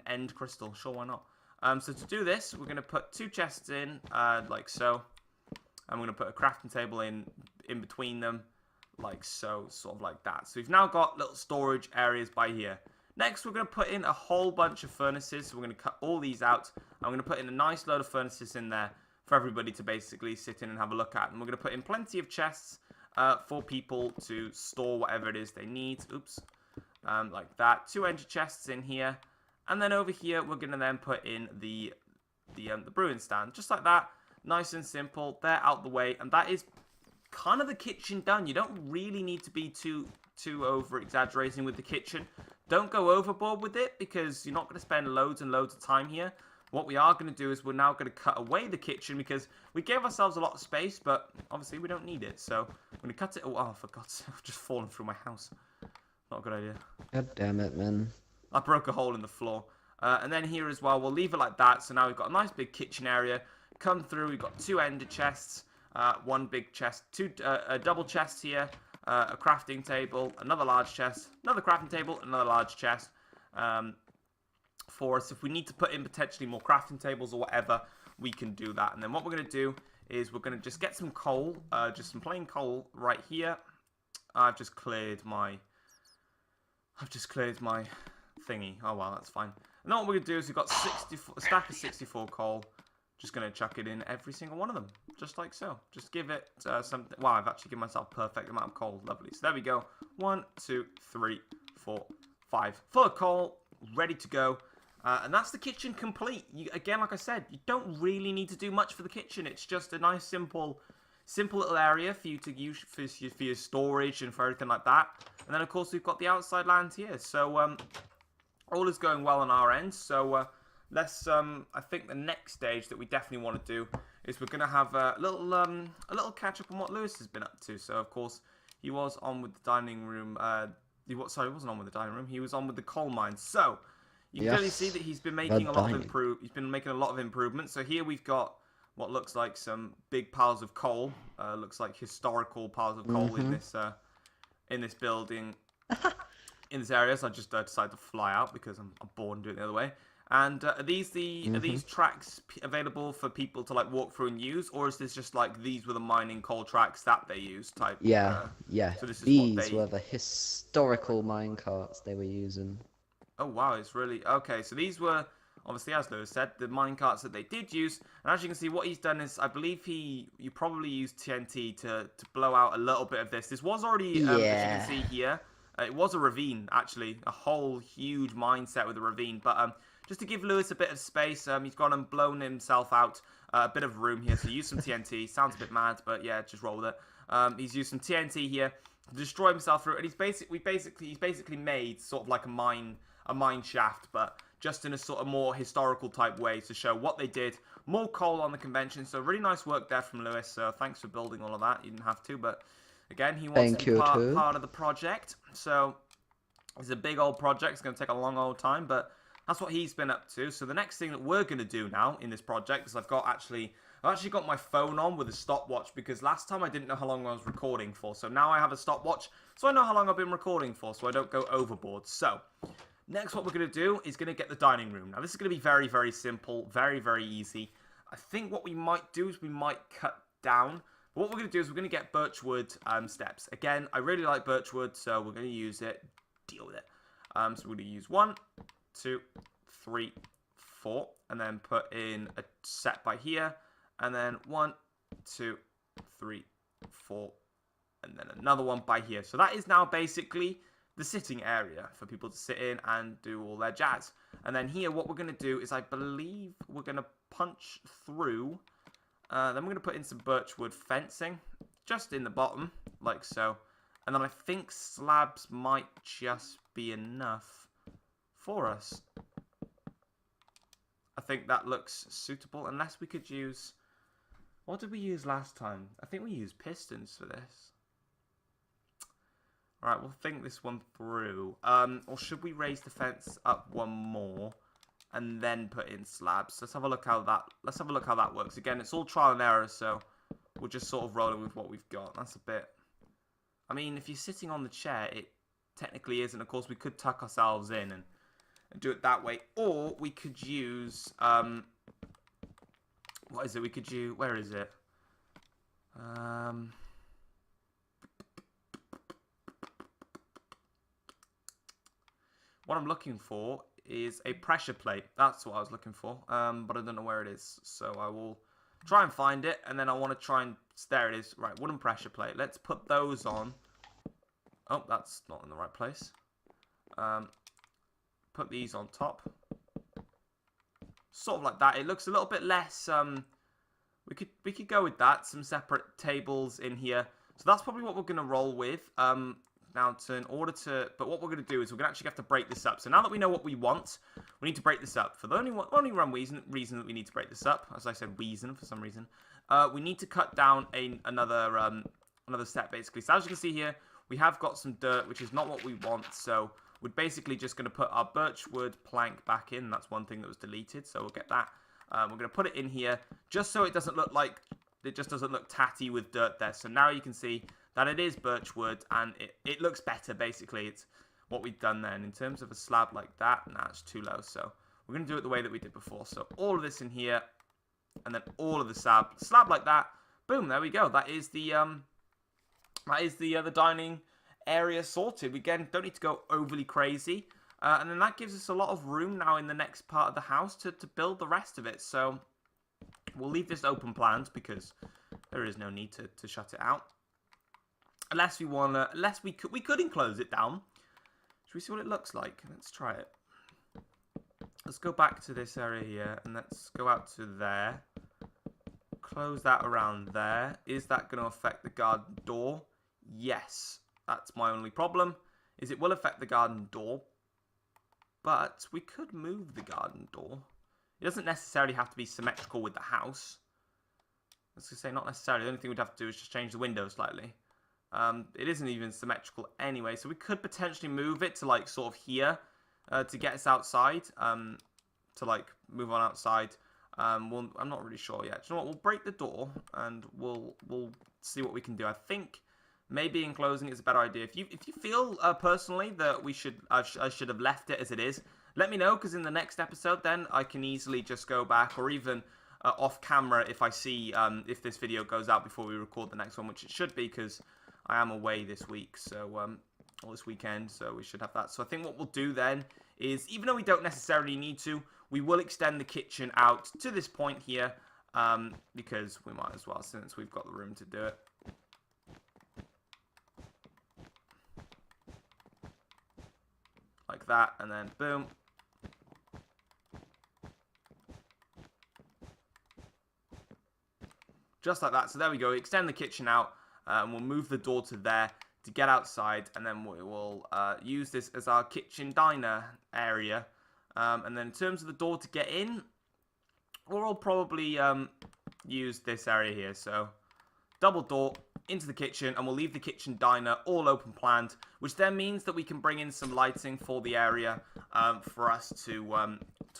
end crystal. Sure, why not? So to do this, we're going to put 2 chests in, like so. And we're going to put a crafting table in between them, like so, sort of like that. So we've now got little storage areas by here. Next, we're going to put in a whole bunch of furnaces. So we're going to cut all these out. I'm going to put in a nice load of furnaces in there for everybody to basically sit in and have a look at. And we're going to put in plenty of chests for people to store whatever it is they need. Oops. Like that. 2 ender chests in here. And then over here, we're going to then put in the brewing stand. Just like that. Nice and simple. They're out the way. And that is kind of the kitchen done. You don't really need to be too over-exaggerating with the kitchen. Don't go overboard with it because you're not going to spend loads and loads of time here. What we are going to do is we're now going to cut away the kitchen because we gave ourselves a lot of space, but obviously we don't need it. So I'm going to cut it. Oh, for God's sake, I've just fallen through my house. Not a good idea. God damn it, man. I broke a hole in the floor. And then here as well, we'll leave it like that. So now we've got a nice big kitchen area. Come through, we've got 2 ender chests, 1 big chest, 2 double chests here. A crafting table, another large chest, another crafting table, another large chest for us. If we need to put in potentially more crafting tables or whatever, we can do that. And then what we're going to do is we're going to just get some coal, just some plain coal right here. I've just cleared my thingy. Oh well, that's fine. And then what we're going to do is we've got a stack of 64 coal. Just going to chuck it in every single one of them, just like so. Just give it something. Wow, I've actually given myself a perfect amount of coal. Lovely. So there we go. 1, 2, 3, 4, 5. Full of coal, ready to go. And that's the kitchen complete. Again, like I said, you don't really need to do much for the kitchen. It's just a nice, simple little area for you to use for your storage and for everything like that. And then, of course, we've got the outside land here. So all is going well on our end. So let's, I think the next stage that we definitely want to do is we're going to have a little catch up on what Lewis has been up to. So, of course, he was on with the dining room. He wasn't on with the dining room. He was on with the coal mine. So, you can clearly see that he's been making a lot of improvements. So here we've got what looks like some big piles of coal. Looks like historical piles of coal in this building, in this area. So I just decided to fly out because I'm bored and do it the other way. And are these tracks available for people to like walk through and use, or is this just like these were the mining coal tracks that they used type? Yeah. So this is these were the historical mine carts they were using. Oh wow, it's really okay. So these were obviously, as Lewis said, the mine carts that they did use. And as you can see, what he's done is, I believe you probably used TNT to blow out a little bit of this. This was already, as you can see here, it was a ravine actually, a whole huge mine set with a ravine. But just to give Lewis a bit of space, he's gone and blown himself out a bit of room here. So use some TNT. Sounds a bit mad, but yeah, just roll with it. He's used some TNT here to destroy himself through, and he's basically made sort of like a mine shaft, but just in a sort of more historical type way to show what they did. More coal on the convention, so really nice work there from Lewis. So thanks for building all of that. You didn't have to, but again, he wants to be part of the project. So it's a big old project. It's going to take a long old time, but that's what he's been up to. So the next thing that we're going to do now in this project is I've actually got my phone on with a stopwatch, because last time I didn't know how long I was recording for. So now I have a stopwatch, so I know how long I've been recording for, so I don't go overboard. So next, what we're going to do is going to get the dining room. Now, this is going to be very, very simple, very, very easy. I think what we might do is we might cut down. But what we're going to do is we're going to get birchwood steps. Again, I really like birchwood, so we're going to use it. Deal with it. So we're going to use 1, 2, 3, 4, and then put in a set by here, and then 1, 2, 3, 4, and then another one by here. So that is now basically the sitting area for people to sit in and do all their jazz. And then here, what we're going to do is, I believe we're going to punch through. Then we're going to put in some birchwood fencing just in the bottom, like so. And then I think slabs might just be enough for us. I think that looks suitable, unless we could use... What did we use last time? I think we used pistons for this. Alright, we'll think this one through. Or should we raise the fence up one more? and then put in slabs. Let's have a look how that works. Again, it's all trial and error, so we're just sort of rolling with what we've got. That's a bit. I mean, if you're sitting on the chair, it technically isn't. Of course, we could tuck ourselves in and do it that way, or we could use what is it? We could use. Where is it? What I'm looking for is a pressure plate. That's what I was looking for, but I don't know where it is. So I will try and find it, and then I want to try and... There it is. Right, wooden pressure plate. Let's put those on. Oh, that's not in the right place. Put these on top. Sort of like that. It looks a little bit less... We could go with that. Some separate tables in here. So that's probably what we're going to roll with. Now, in order to... But what we're going to do is we're going to actually have to break this up. So now that we know what we want, we need to break this up. For the only one reason that we need to break this up, as I said, reason for some reason, we need to cut down another step, basically. So as you can see here, we have got some dirt, which is not what we want. So we're basically just going to put our birchwood plank back in. That's one thing that was deleted, so we'll get that. We're going to put it in here, just so it doesn't look like... It just doesn't look tatty with dirt there. So now you can see that it is birchwood, and it looks better, basically. It's what we've done then. In terms of a slab like that, nah, it's too low. So we're going to do it the way that we did before. So all of this in here, and then all of the slab like that. Boom, there we go. That is the dining area sorted. We, again, don't need to go overly crazy. And then that gives us a lot of room now in the next part of the house to build the rest of it. So we'll leave this open planned because there is no need to shut it out. Unless we could enclose it down. Should we see what it looks like? Let's try it. Let's go back to this area here, and let's go out to there. Close that around there. Is that going to affect the garden door? Yes. That's my only problem, is it will affect the garden door. But we could move the garden door. It doesn't necessarily have to be symmetrical with the house. Let's just say not necessarily. The only thing we'd have to do is just change the window slightly. It isn't even symmetrical anyway, so we could potentially move it to like sort of here to get us outside, to like move on outside. I'm not really sure yet. You know what? We'll break the door and we'll see what we can do. I think maybe enclosing is a better idea. If you feel personally that I should have left it as it is, let me know, because in the next episode then I can easily just go back, or even off camera if I see if this video goes out before we record the next one, which it should be, because I am away this week, so or this weekend, so we should have that. So I think what we'll do then is, even though we don't necessarily need to, we will extend the kitchen out to this point here, because we might as well, since we've got the room to do it. Like that, and then boom. Just like that. So there we go. We extend the kitchen out, and we'll move the door to there to get outside, and then we will use this as our kitchen diner area. And then in terms of the door to get in, we'll probably use this area here. So double door into the kitchen, and we'll leave the kitchen diner all open planned, which then means that we can bring in some lighting for the area for us to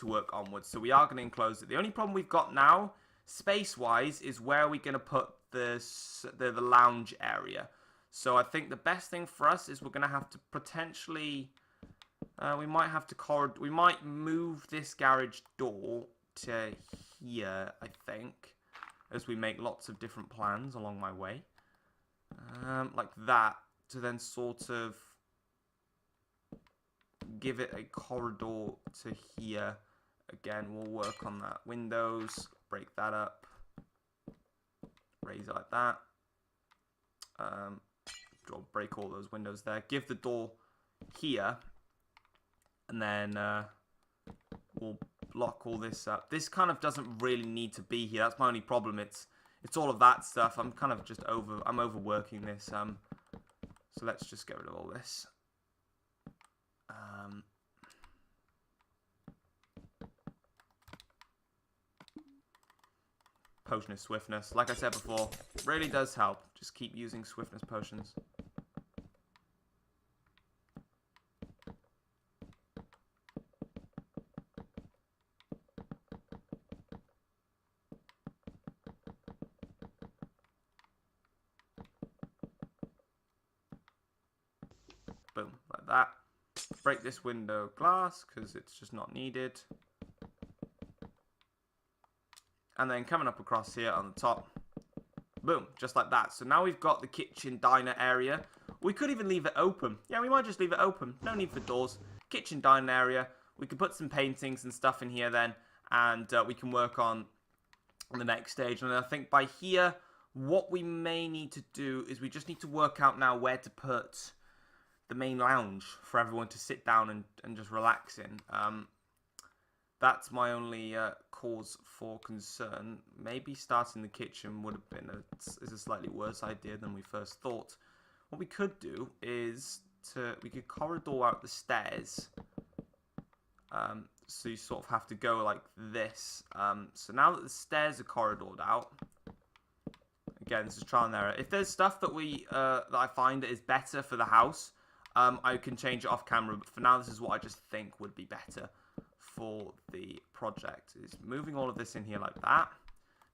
work onwards. So we are going to enclose it. The only problem we've got now, space-wise, is where we're going to put the lounge area. So I think the best thing for us is we're going to have to potentially, we might move this garage door to here, I think, as we make lots of different plans along my way. Like that, to then sort of give it a corridor to here. Again, we'll work on that. Windows, break that up, raise it like that. Break all those windows there. Give the door here, and then we'll block all this up. This kind of doesn't really need to be here. That's my only problem. It's all of that stuff. I'm kind of just I'm overworking this. So let's just get rid of all this. Potion of swiftness. Like I said before, really does help. Just keep using swiftness potions. Boom, like that. Break this window glass because it's just not needed. And then coming up across here on the top. Boom, just like that. So now we've got the kitchen diner area. We could even leave it open. Yeah, we might just leave it open. No need for doors. Kitchen diner area. We could put some paintings and stuff in here then. And we can work on the next stage. And I think by here, what we may need to do is we just need to work out now where to put the main lounge for everyone to sit down and just relax in. That's my only cause for concern. Maybe starting the kitchen would have been a slightly worse idea than we first thought. What we could do is we could corridor out the stairs. So you sort of have to go like this. So now that the stairs are corridored out, again, this is trial and error. If there's stuff that that I find that is better for the house, I can change it off camera. But for now, this is what I just think would be better for the project, is moving all of this in here like that.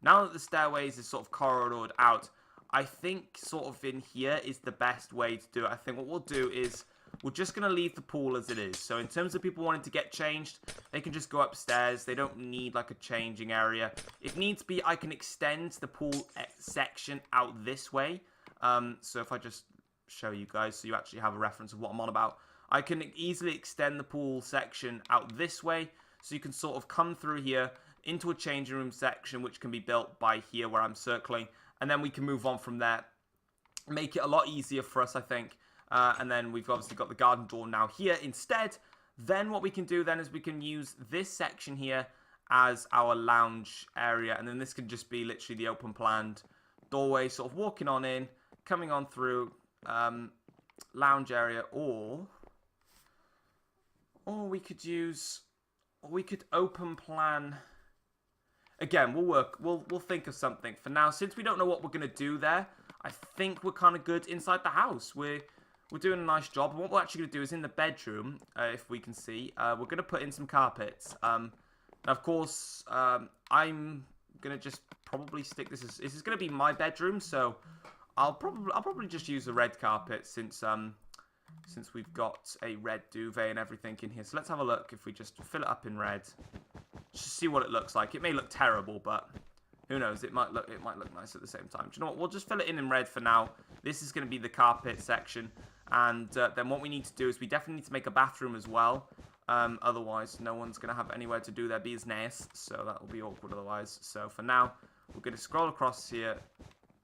Now that the stairways is sort of corridored out, I think sort of in here is the best way to do it. I think what we'll do is we're just going to leave the pool as it is. So in terms of people wanting to get changed, they can just go upstairs. They don't need like a changing area. If needs be, I can extend the pool section out this way. So if I just show you guys so you actually have a reference of what I'm on about, I can easily extend the pool section out this way, so you can sort of come through here into a changing room section, which can be built by here where I'm circling, and then we can move on from there. Make it a lot easier for us, I think. And then we've obviously got the garden door now here instead. Then what we can do then is we can use this section here as our lounge area, and then this can just be literally the open planned doorway, sort of walking on in, coming on through lounge area, or we could open plan. Again, we'll think of something. For now, since we don't know what we're going to do there, I think we're kind of good inside the house. We're doing a nice job. And what we're actually going to do is in the bedroom, if we can see, we're going to put in some carpets. Now, of course, I'm going to just probably stick this is going to be my bedroom, so I'll probably just use the red carpet since we've got a red duvet and everything in here. So let's have a look if we just fill it up in red. Just see what it looks like. It may look terrible, but who knows? It might look nice at the same time. Do you know what? We'll just fill it in red for now. This is going to be the carpet section. And then what we need to do is we definitely need to make a bathroom as well. Otherwise, no one's going to have anywhere to do their business. So that will be awkward otherwise. So for now, we're going to scroll across here,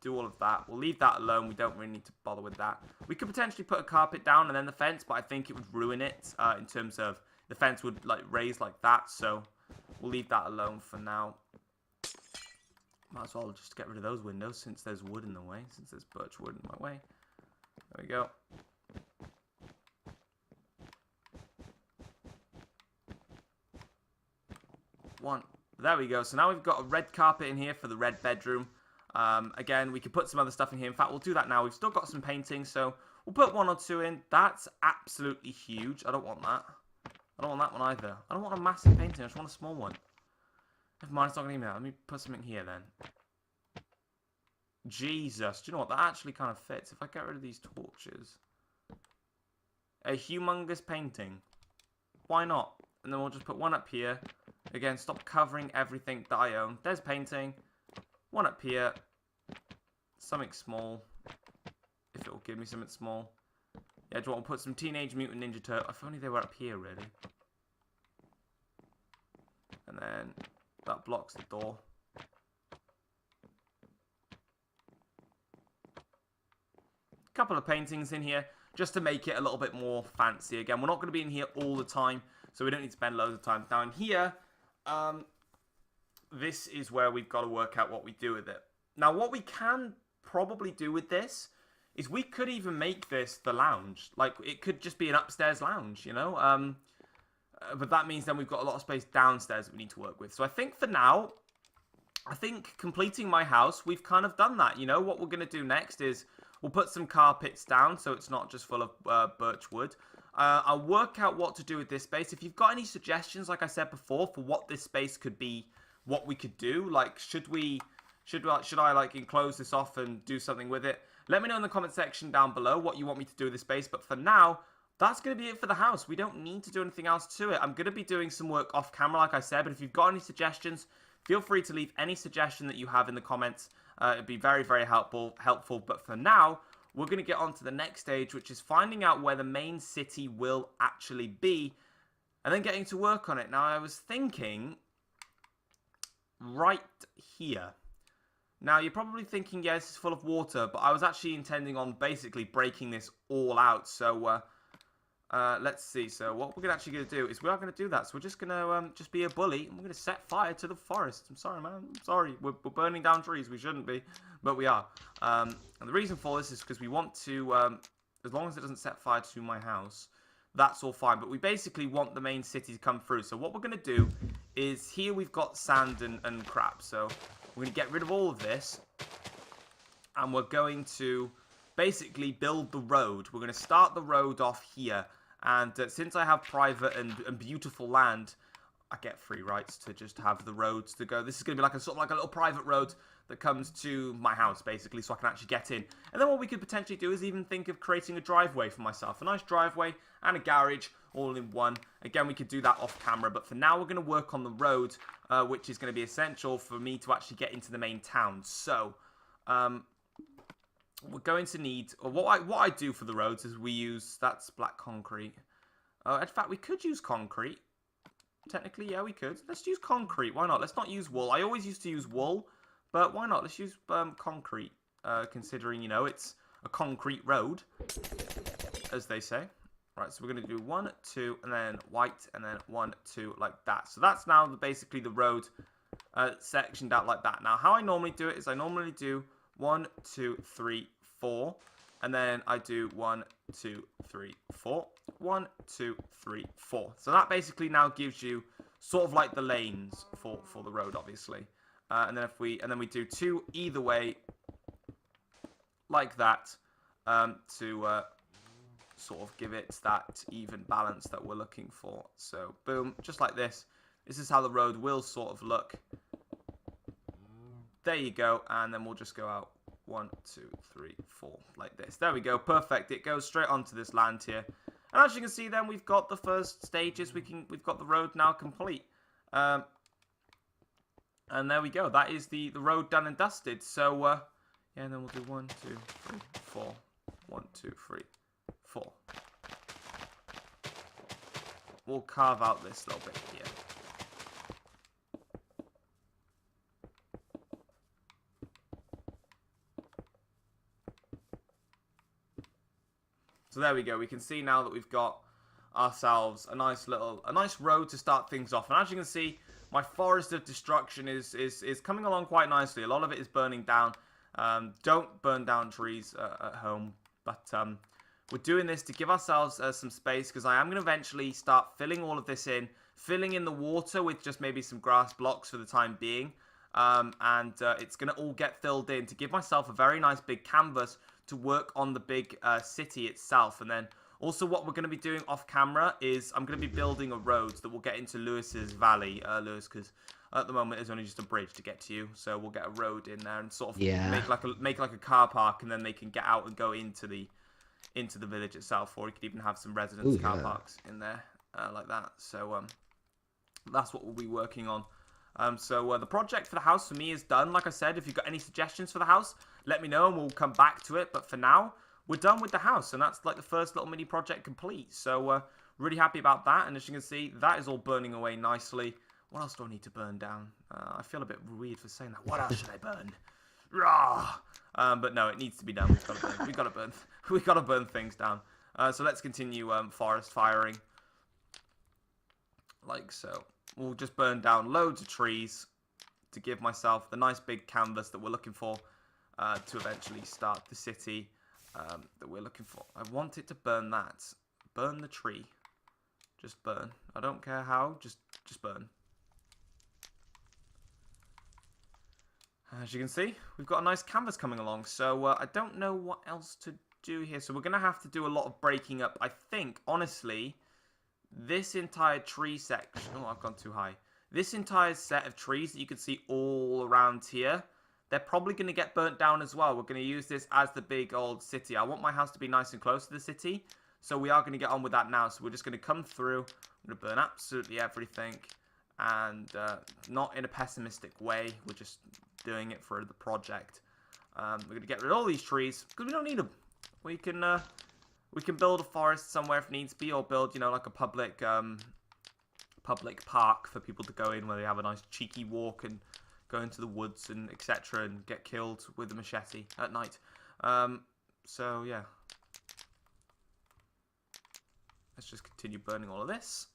do all of that. We'll leave that alone. We don't really need to bother with that. We could potentially put a carpet down and then the fence, but I think it would ruin it in terms of the fence would like raise like that. So we'll leave that alone for now. Might as well just get rid of those windows since there's wood in the way, since there's birch wood in my way. There we go. There we go. So now we've got a red carpet in here for the red bedroom. Again, we could put some other stuff in here. In fact, we'll do that now. We've still got some paintings, so we'll put one or two in. That's absolutely huge. I don't want that. I don't want that one either. I don't want a massive painting. I just want a small one. Never mind, it's not going to be that. Let me put something here then. Jesus. Do you know what? That actually kind of fits. If I get rid of these torches. A humongous painting. Why not? And then we'll just put one up here. Again, stop covering everything that I own. There's painting. One up here. Something small. If it will give me something small. Yeah, do you want to put some Teenage Mutant Ninja Turtle? If only they were up here, really. And then that blocks the door. Couple of paintings in here just to make it a little bit more fancy. Again, we're not going to be in here all the time, so we don't need to spend loads of time. Now in here, this is where we've got to work out what we do with it. Now what we can probably do with this is we could even make this the lounge. Like, it could just be an upstairs lounge, you know? But that means then we've got a lot of space downstairs that we need to work with. So I think for now, I think completing my house, we've kind of done that, you know? What we're going to do next is we'll put some carpets down so it's not just full of birch wood. I'll work out what to do with this space. If you've got any suggestions, like I said before, for what this space could be, what we could do, like should I like enclose this off and do something with it? Let me know in the comment section down below what you want me to do with this space. But for now, that's going to be it for the house. We don't need to do anything else to it. I'm going to be doing some work off camera, like I said, but if you've got any suggestions, feel free to leave any suggestion that you have in the comments. It'd be very, very helpful. But for now, we're going to get on to the next stage, which is finding out where the main city will actually be, and then getting to work on it. Now, I was thinking right here. Now, you're probably thinking, yeah, this is full of water, but I was actually intending on basically breaking this all out. So, let's see. So what we're actually going to do is we are going to do that. So we're just going to just be a bully, and we're going to set fire to the forest. I'm sorry, man. I'm sorry. We're burning down trees. We shouldn't be, but we are. And the reason for this is because we want to, as long as it doesn't set fire to my house, that's all fine. But we basically want the main city to come through. So what we're going to do is here we've got sand and crap. So we're going to get rid of all of this, and we're going to basically build the road. We're going to start the road off here. And since I have private and beautiful land, I get free rights to just have the roads to go. This is going to be like a sort of like a little private road that comes to my house, basically, so I can actually get in. And then what we could potentially do is even think of creating a driveway for myself. A nice driveway and a garage all in one. Again, we could do that off camera, but for now we're going to work on the road, which is going to be essential for me to actually get into the main town. So, we're going to need, or what I do for the roads is we use, that's black concrete. In fact, we could use concrete. Technically, yeah, we could. Let's use concrete. Why not? Let's not use wool. I always used to use wool, but why not? Let's use concrete, considering, you know, it's a concrete road, as they say. Right, so we're going to do 1, 2, and then white, and then 1, 2, like that. So that's now basically the road sectioned out like that. Now, how I normally do it is I normally do 1, 2, 3, 4, and then I do 1, 2, 3, 4, 1, 2, 3, 4. So that basically now gives you sort of like the lanes for the road, obviously. And then we do 2 either way, like that, to sort of give it that even balance that we're looking for. So boom, just like this. This is how the road will sort of look. There you go, and then we'll just go out 1, 2, 3, 4, like this. There we go, perfect. It goes straight onto this land here, and as you can see, then we've got the first stages. We've got the road now complete, and there we go. That is the road done and dusted. So yeah, and then we'll do 1, 2, 3, 4, 1, 2, 3, 4. We'll carve out this little bit here. So there we go. We can see now that we've got ourselves a nice road to start things off. And as you can see, my forest of destruction is coming along quite nicely. A lot of it is burning down. Don't burn down trees at home, but we're doing this to give ourselves some space, because I am going to eventually start filling all of this in, filling in the water with just maybe some grass blocks for the time being. It's going to all get filled in to give myself a very nice big canvas to work on the big city itself. And then also what we're going to be doing off camera is I'm going to be building a road that will get into Lewis's Valley, Lewis, because at the moment it's only just a bridge to get to you. So we'll get a road in there and sort of make like a car park, and then they can get out and go into the village itself, or you could even have some residence car parks in there like that. So that's what we'll be working on. So the project for the house for me is done. Like I said, if you've got any suggestions for the house, let me know and we'll come back to it. But for now, we're done with the house, and that's like the first little mini project complete. So really happy about that. And as you can see, that is all burning away nicely. What else do I need to burn down? I feel a bit weird for saying that. What else should I burn? Rah! But no, it needs to be done. We've got to burn things down. So let's continue forest firing, like so. We'll just burn down loads of trees to give myself the nice big canvas that we're looking for to eventually start the city that we're looking for. I want it to burn that. Burn the tree. Just burn. I don't care how. Just burn. As you can see, we've got a nice canvas coming along. So I don't know what else to do here. So we're going to have to do a lot of breaking up. I think, honestly, this entire tree section... Oh, I've gone too high. This entire set of trees that you can see all around here, they're probably going to get burnt down as well. We're going to use this as the big old city. I want my house to be nice and close to the city. So we are going to get on with that now. So we're just going to come through. I'm going to burn absolutely everything. And not in a pessimistic way. We're just doing it for the project. We're going to get rid of all these trees because we don't need them. We can build a forest somewhere if needs be, or build, you know, like a public park for people to go in where they have a nice cheeky walk and go into the woods and etc. and get killed with a machete at night. So yeah, let's just continue burning all of this.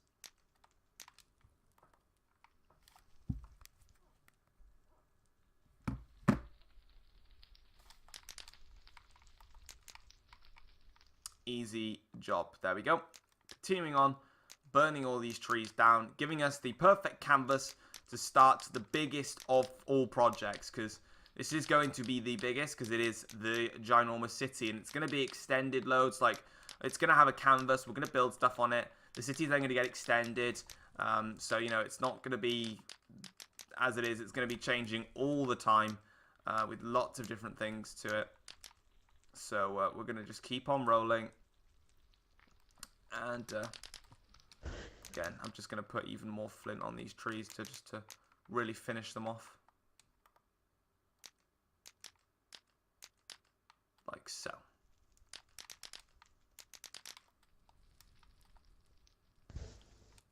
Easy job. There we go. Continuing on, burning all these trees down, giving us the perfect canvas to start the biggest of all projects, because this is going to be the biggest, because it is the ginormous city, and it's going to be extended loads. Like, it's going to have a canvas, we're going to build stuff on it, the city's then going to get extended, so, you know, it's not going to be as it is, it's going to be changing all the time, with lots of different things to it. So, we're going to just keep on rolling, and, again, I'm just going to put even more flint on these trees to really finish them off. Like so.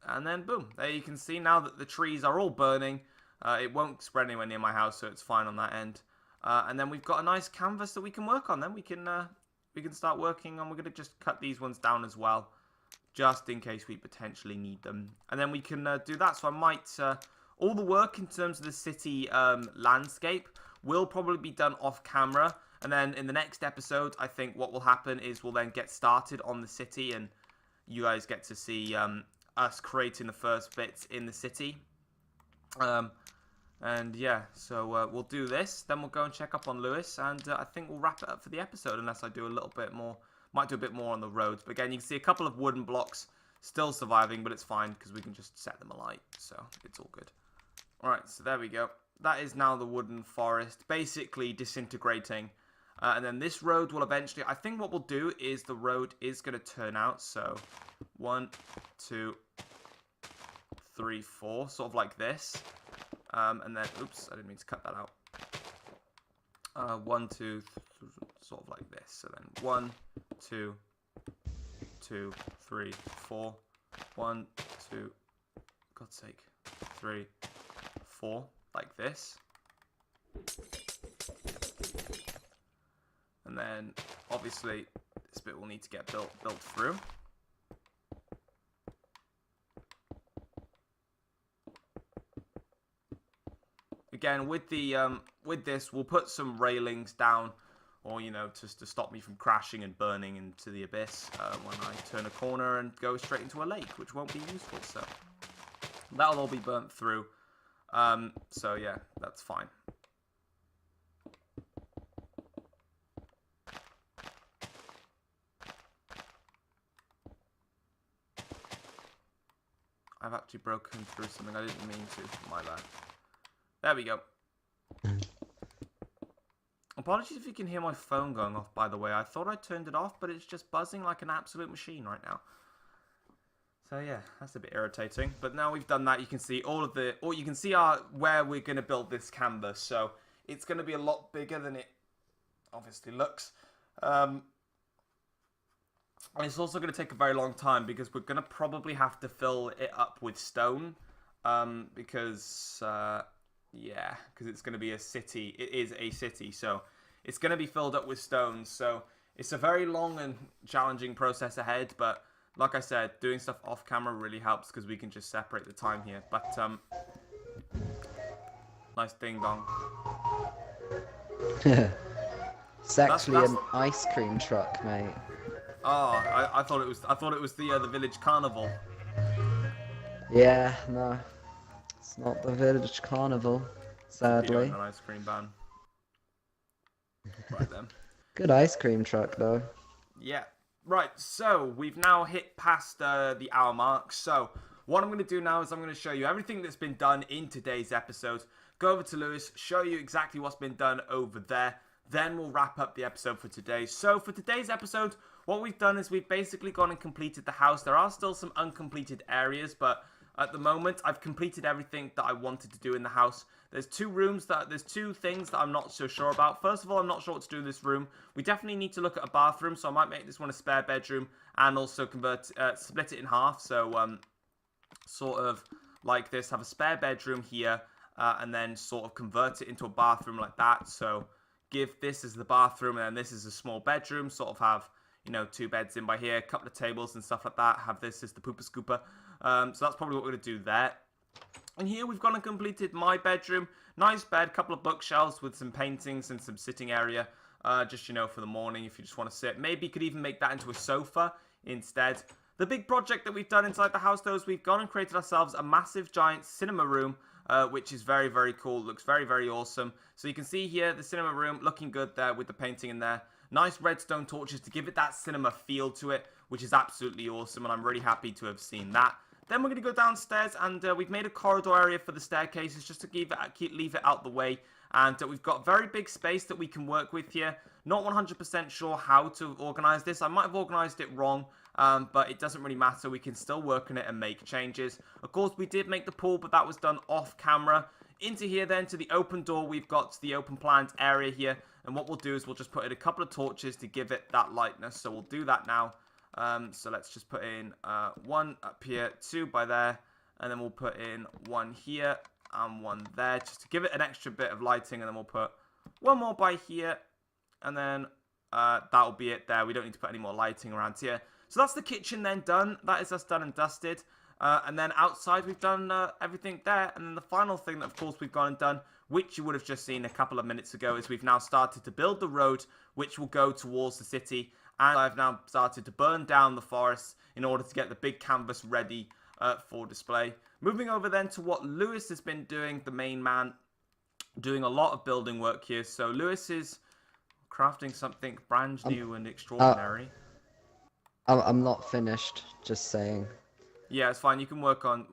And then boom, there you can see now that the trees are all burning. It won't spread anywhere near my house, so it's fine on that end. And then we've got a nice canvas that we can work on. Then we can start working on. We're going to just cut these ones down as well, just in case we potentially need them. And then we can do that. So I might, all the work in terms of the city landscape will probably be done off camera. And then in the next episode, I think what will happen is we'll then get started on the city, and you guys get to see us creating the first bits in the city. And yeah, so we'll do this. Then we'll go and check up on Lewis, and I think we'll wrap it up for the episode, unless I do a little bit more. Might do a bit more on the roads. But again, you can see a couple of wooden blocks still surviving, but it's fine because we can just set them alight. So it's all good. Alright, so there we go. That is now the wooden forest, basically disintegrating. And then this road will eventually, I think what we'll do is the road is going to turn out. So 1, 2, 3, 4, sort of like this. And then, oops, I didn't mean to cut that out. 1, 2, sort of like this. So then 1, 2, 2, 3, 4. 1, 2, God's sake, 3, 4, like this. And then, obviously, this bit will need to get built through. Again, with this, we'll put some railings down, or, you know, just to stop me from crashing and burning into the abyss when I turn a corner and go straight into a lake, which won't be useful. So that'll all be burnt through. So yeah, that's fine. I've actually broken through something I didn't mean to. My bad. There we go. Apologies if you can hear my phone going off, by the way. I thought I turned it off, but it's just buzzing like an absolute machine right now. So yeah, that's a bit irritating. But now we've done that, you can see all of the, or you can see where we're going to build this canvas. So it's going to be a lot bigger than it obviously looks. And it's also going to take a very long time because we're going to probably have to fill it up with stone. Because it's going to be a city. It is a city, so it's going to be filled up with stones. So it's a very long and challenging process ahead, but like I said, doing stuff off camera really helps because we can just separate the time here. But nice ding dong. It's actually an ice cream truck, mate. Oh, I thought it was the village carnival. Yeah, no, it's not the village carnival, sadly. An ice cream van. Right then. Good ice cream truck, though. Yeah. Right, so we've now hit past the hour mark. So what I'm going to do now is I'm going to show you everything that's been done in today's episode. Go over to Lewis, show you exactly what's been done over there. Then we'll wrap up the episode for today. So for today's episode, what we've done is we've basically gone and completed the house. There are still some uncompleted areas, but at the moment, I've completed everything that I wanted to do in the house. There's two things that I'm not so sure about. First of all, I'm not sure what to do in this room. We definitely need to look at a bathroom, so I might make this one a spare bedroom and also split it in half. So, sort of like this, have a spare bedroom here, and then sort of convert it into a bathroom like that. So, give this as the bathroom, and then this is a small bedroom. Sort of have, you know, 2 beds in by here, a couple of tables and stuff like that. Have this as the pooper scooper. So that's probably what we're going to do there. And here we've gone and completed my bedroom. Nice bed, couple of bookshelves with some paintings and some sitting area. Just, you know, for the morning if you just want to sit. Maybe you could even make that into a sofa instead. The big project that we've done inside the house, though, is we've gone and created ourselves a massive giant cinema room, which is very, very cool. Looks very, very awesome. So you can see here the cinema room looking good there with the painting in there. Nice redstone torches to give it that cinema feel to it, which is absolutely awesome, and I'm really happy to have seen that. Then we're going to go downstairs, and we've made a corridor area for the staircases just to leave it out the way. And we've got very big space that we can work with here. Not 100% sure how to organize this. I might have organized it wrong, but it doesn't really matter. We can still work on it and make changes. Of course, we did make the pool, but that was done off camera. Into here then, to the open door, we've got the open planned area here. And what we'll do is we'll just put in a couple of torches to give it that lightness. So we'll do that now. So let's just put in 1 up here, 2 by there, and then we'll put in 1 here and 1 there, just to give it an extra bit of lighting, and then we'll put 1 more by here, and then that'll be it there. We don't need to put any more lighting around here. So that's the kitchen then done. That is us done and dusted. And then outside we've done everything there, and then the final thing that of course we've gone and done, which you would have just seen a couple of minutes ago, is we've now started to build the road which will go towards the city. And I've now started to burn down the forests in order to get the big canvas ready for display. Moving over then to what Lewis has been doing, the main man, doing a lot of building work here. So Lewis is crafting something brand new and extraordinary. I'm not finished, just saying. Yeah, it's fine. You can work on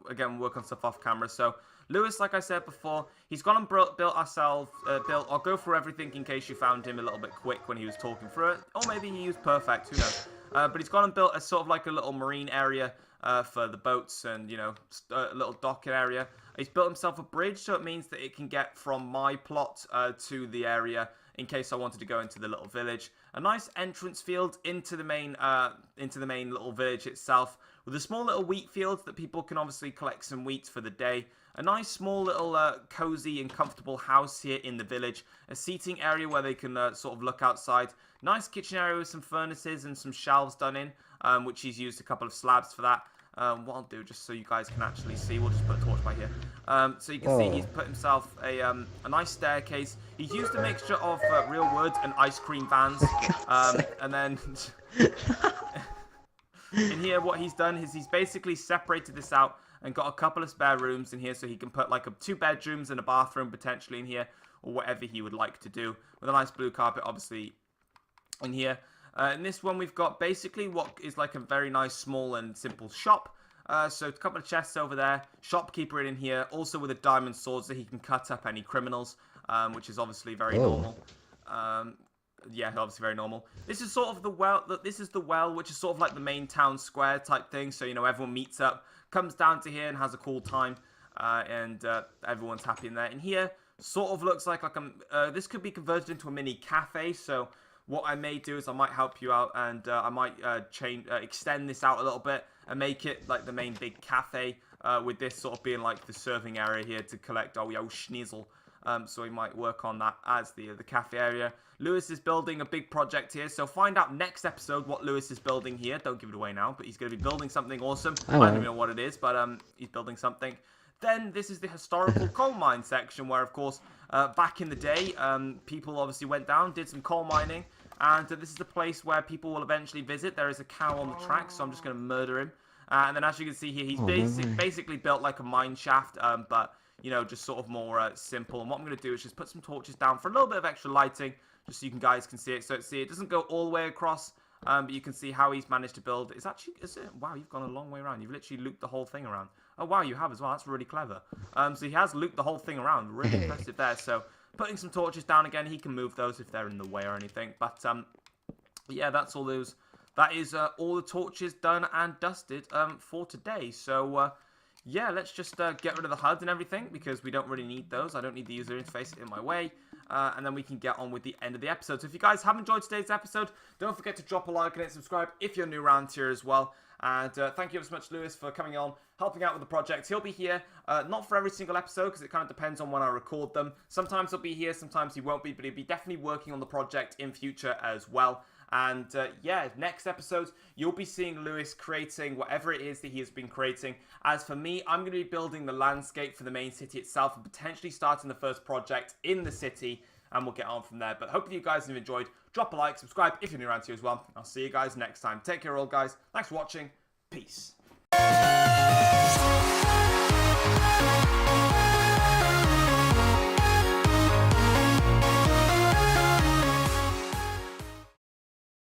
stuff off camera. So Lewis, like I said before, he's gone and I'll go through everything in case you found him a little bit quick when he was talking through it. Or maybe he used perfect, who knows. But he's gone and built a sort of like a little marine area for the boats and, you know, a little dock area. He's built himself a bridge, so it means that it can get from my plot to the area in case I wanted to go into the little village. A nice entrance field into the main little village itself, with a small little wheat field that people can obviously collect some wheat for the day. A nice small little cozy and comfortable house here in the village. A seating area where they can sort of look outside. Nice kitchen area with some furnaces and some shelves done in, which he's used a couple of slabs for that. What I'll do, just so you guys can actually see, we'll just put a torch by here. So you can see he's put himself a nice staircase. He's used a mixture of real wood and ice cream vans. And then in here, what he's done is he's basically separated this out and got a couple of spare rooms in here, so he can put like 2 bedrooms and a bathroom potentially in here, or whatever he would like to do, with a nice blue carpet obviously in here. In this one, we've got basically what is like a very nice small and simple shop. So a couple of chests over there, shopkeeper in here, also with a diamond sword so he can cut up any criminals, which is obviously very normal. Yeah, obviously very normal. This is sort of the well. This is the well, which is sort of like the main town square type thing. So, you know, everyone meets up, comes down to here and has a cool time, and everyone's happy in there. And here, sort of looks like this could be converted into a mini cafe. So what I may do is I might help you out, and I might extend this out a little bit and make it like the main big cafe, with this sort of being like the serving area here to collect yo schnizzle. So we might work on that as the cafe area. Lewis is building a big project here, so find out next episode what Lewis is building here. Don't give it away now, but he's going to be building something awesome. I don't even know what it is, but he's building something. Then this is the historical coal mine section, where of course back in the day, people obviously went down, did some coal mining, and this is the place where people will eventually visit. There is a cow on the track, so I'm just going to murder him. And then as you can see here, he's basically built like a mine shaft, but you know, just sort of more simple. And what I'm going to do is just put some torches down for a little bit of extra lighting, just so you guys can see it. So it doesn't go all the way across, but you can see how he's managed to build. Is it? Wow, you've gone a long way around. You've literally looped the whole thing around. Oh wow, you have as well. That's really clever. So he has looped the whole thing around. Really impressive there. So putting some torches down again, he can move those if they're in the way or anything. But yeah, that's all those that is all the torches done and dusted for today. So, yeah, let's just get rid of the HUD and everything, because we don't really need those. I don't need the user interface in my way. And then we can get on with the end of the episode. So if you guys have enjoyed today's episode, don't forget to drop a like and hit subscribe if you're new around here as well. And thank you so much, Lewis, for coming on, helping out with the project. He'll be here, not for every single episode, because it kind of depends on when I record them. Sometimes he'll be here, sometimes he won't be, but he'll be definitely working on the project in future as well. And yeah, next episode, you'll be seeing Lewis creating whatever it is that he has been creating. As for me, I'm going to be building the landscape for the main city itself and potentially starting the first project in the city. And we'll get on from there. But hopefully you guys have enjoyed. Drop a like, subscribe if you're new around here as well. I'll see you guys next time. Take care all, guys. Thanks for watching. Peace.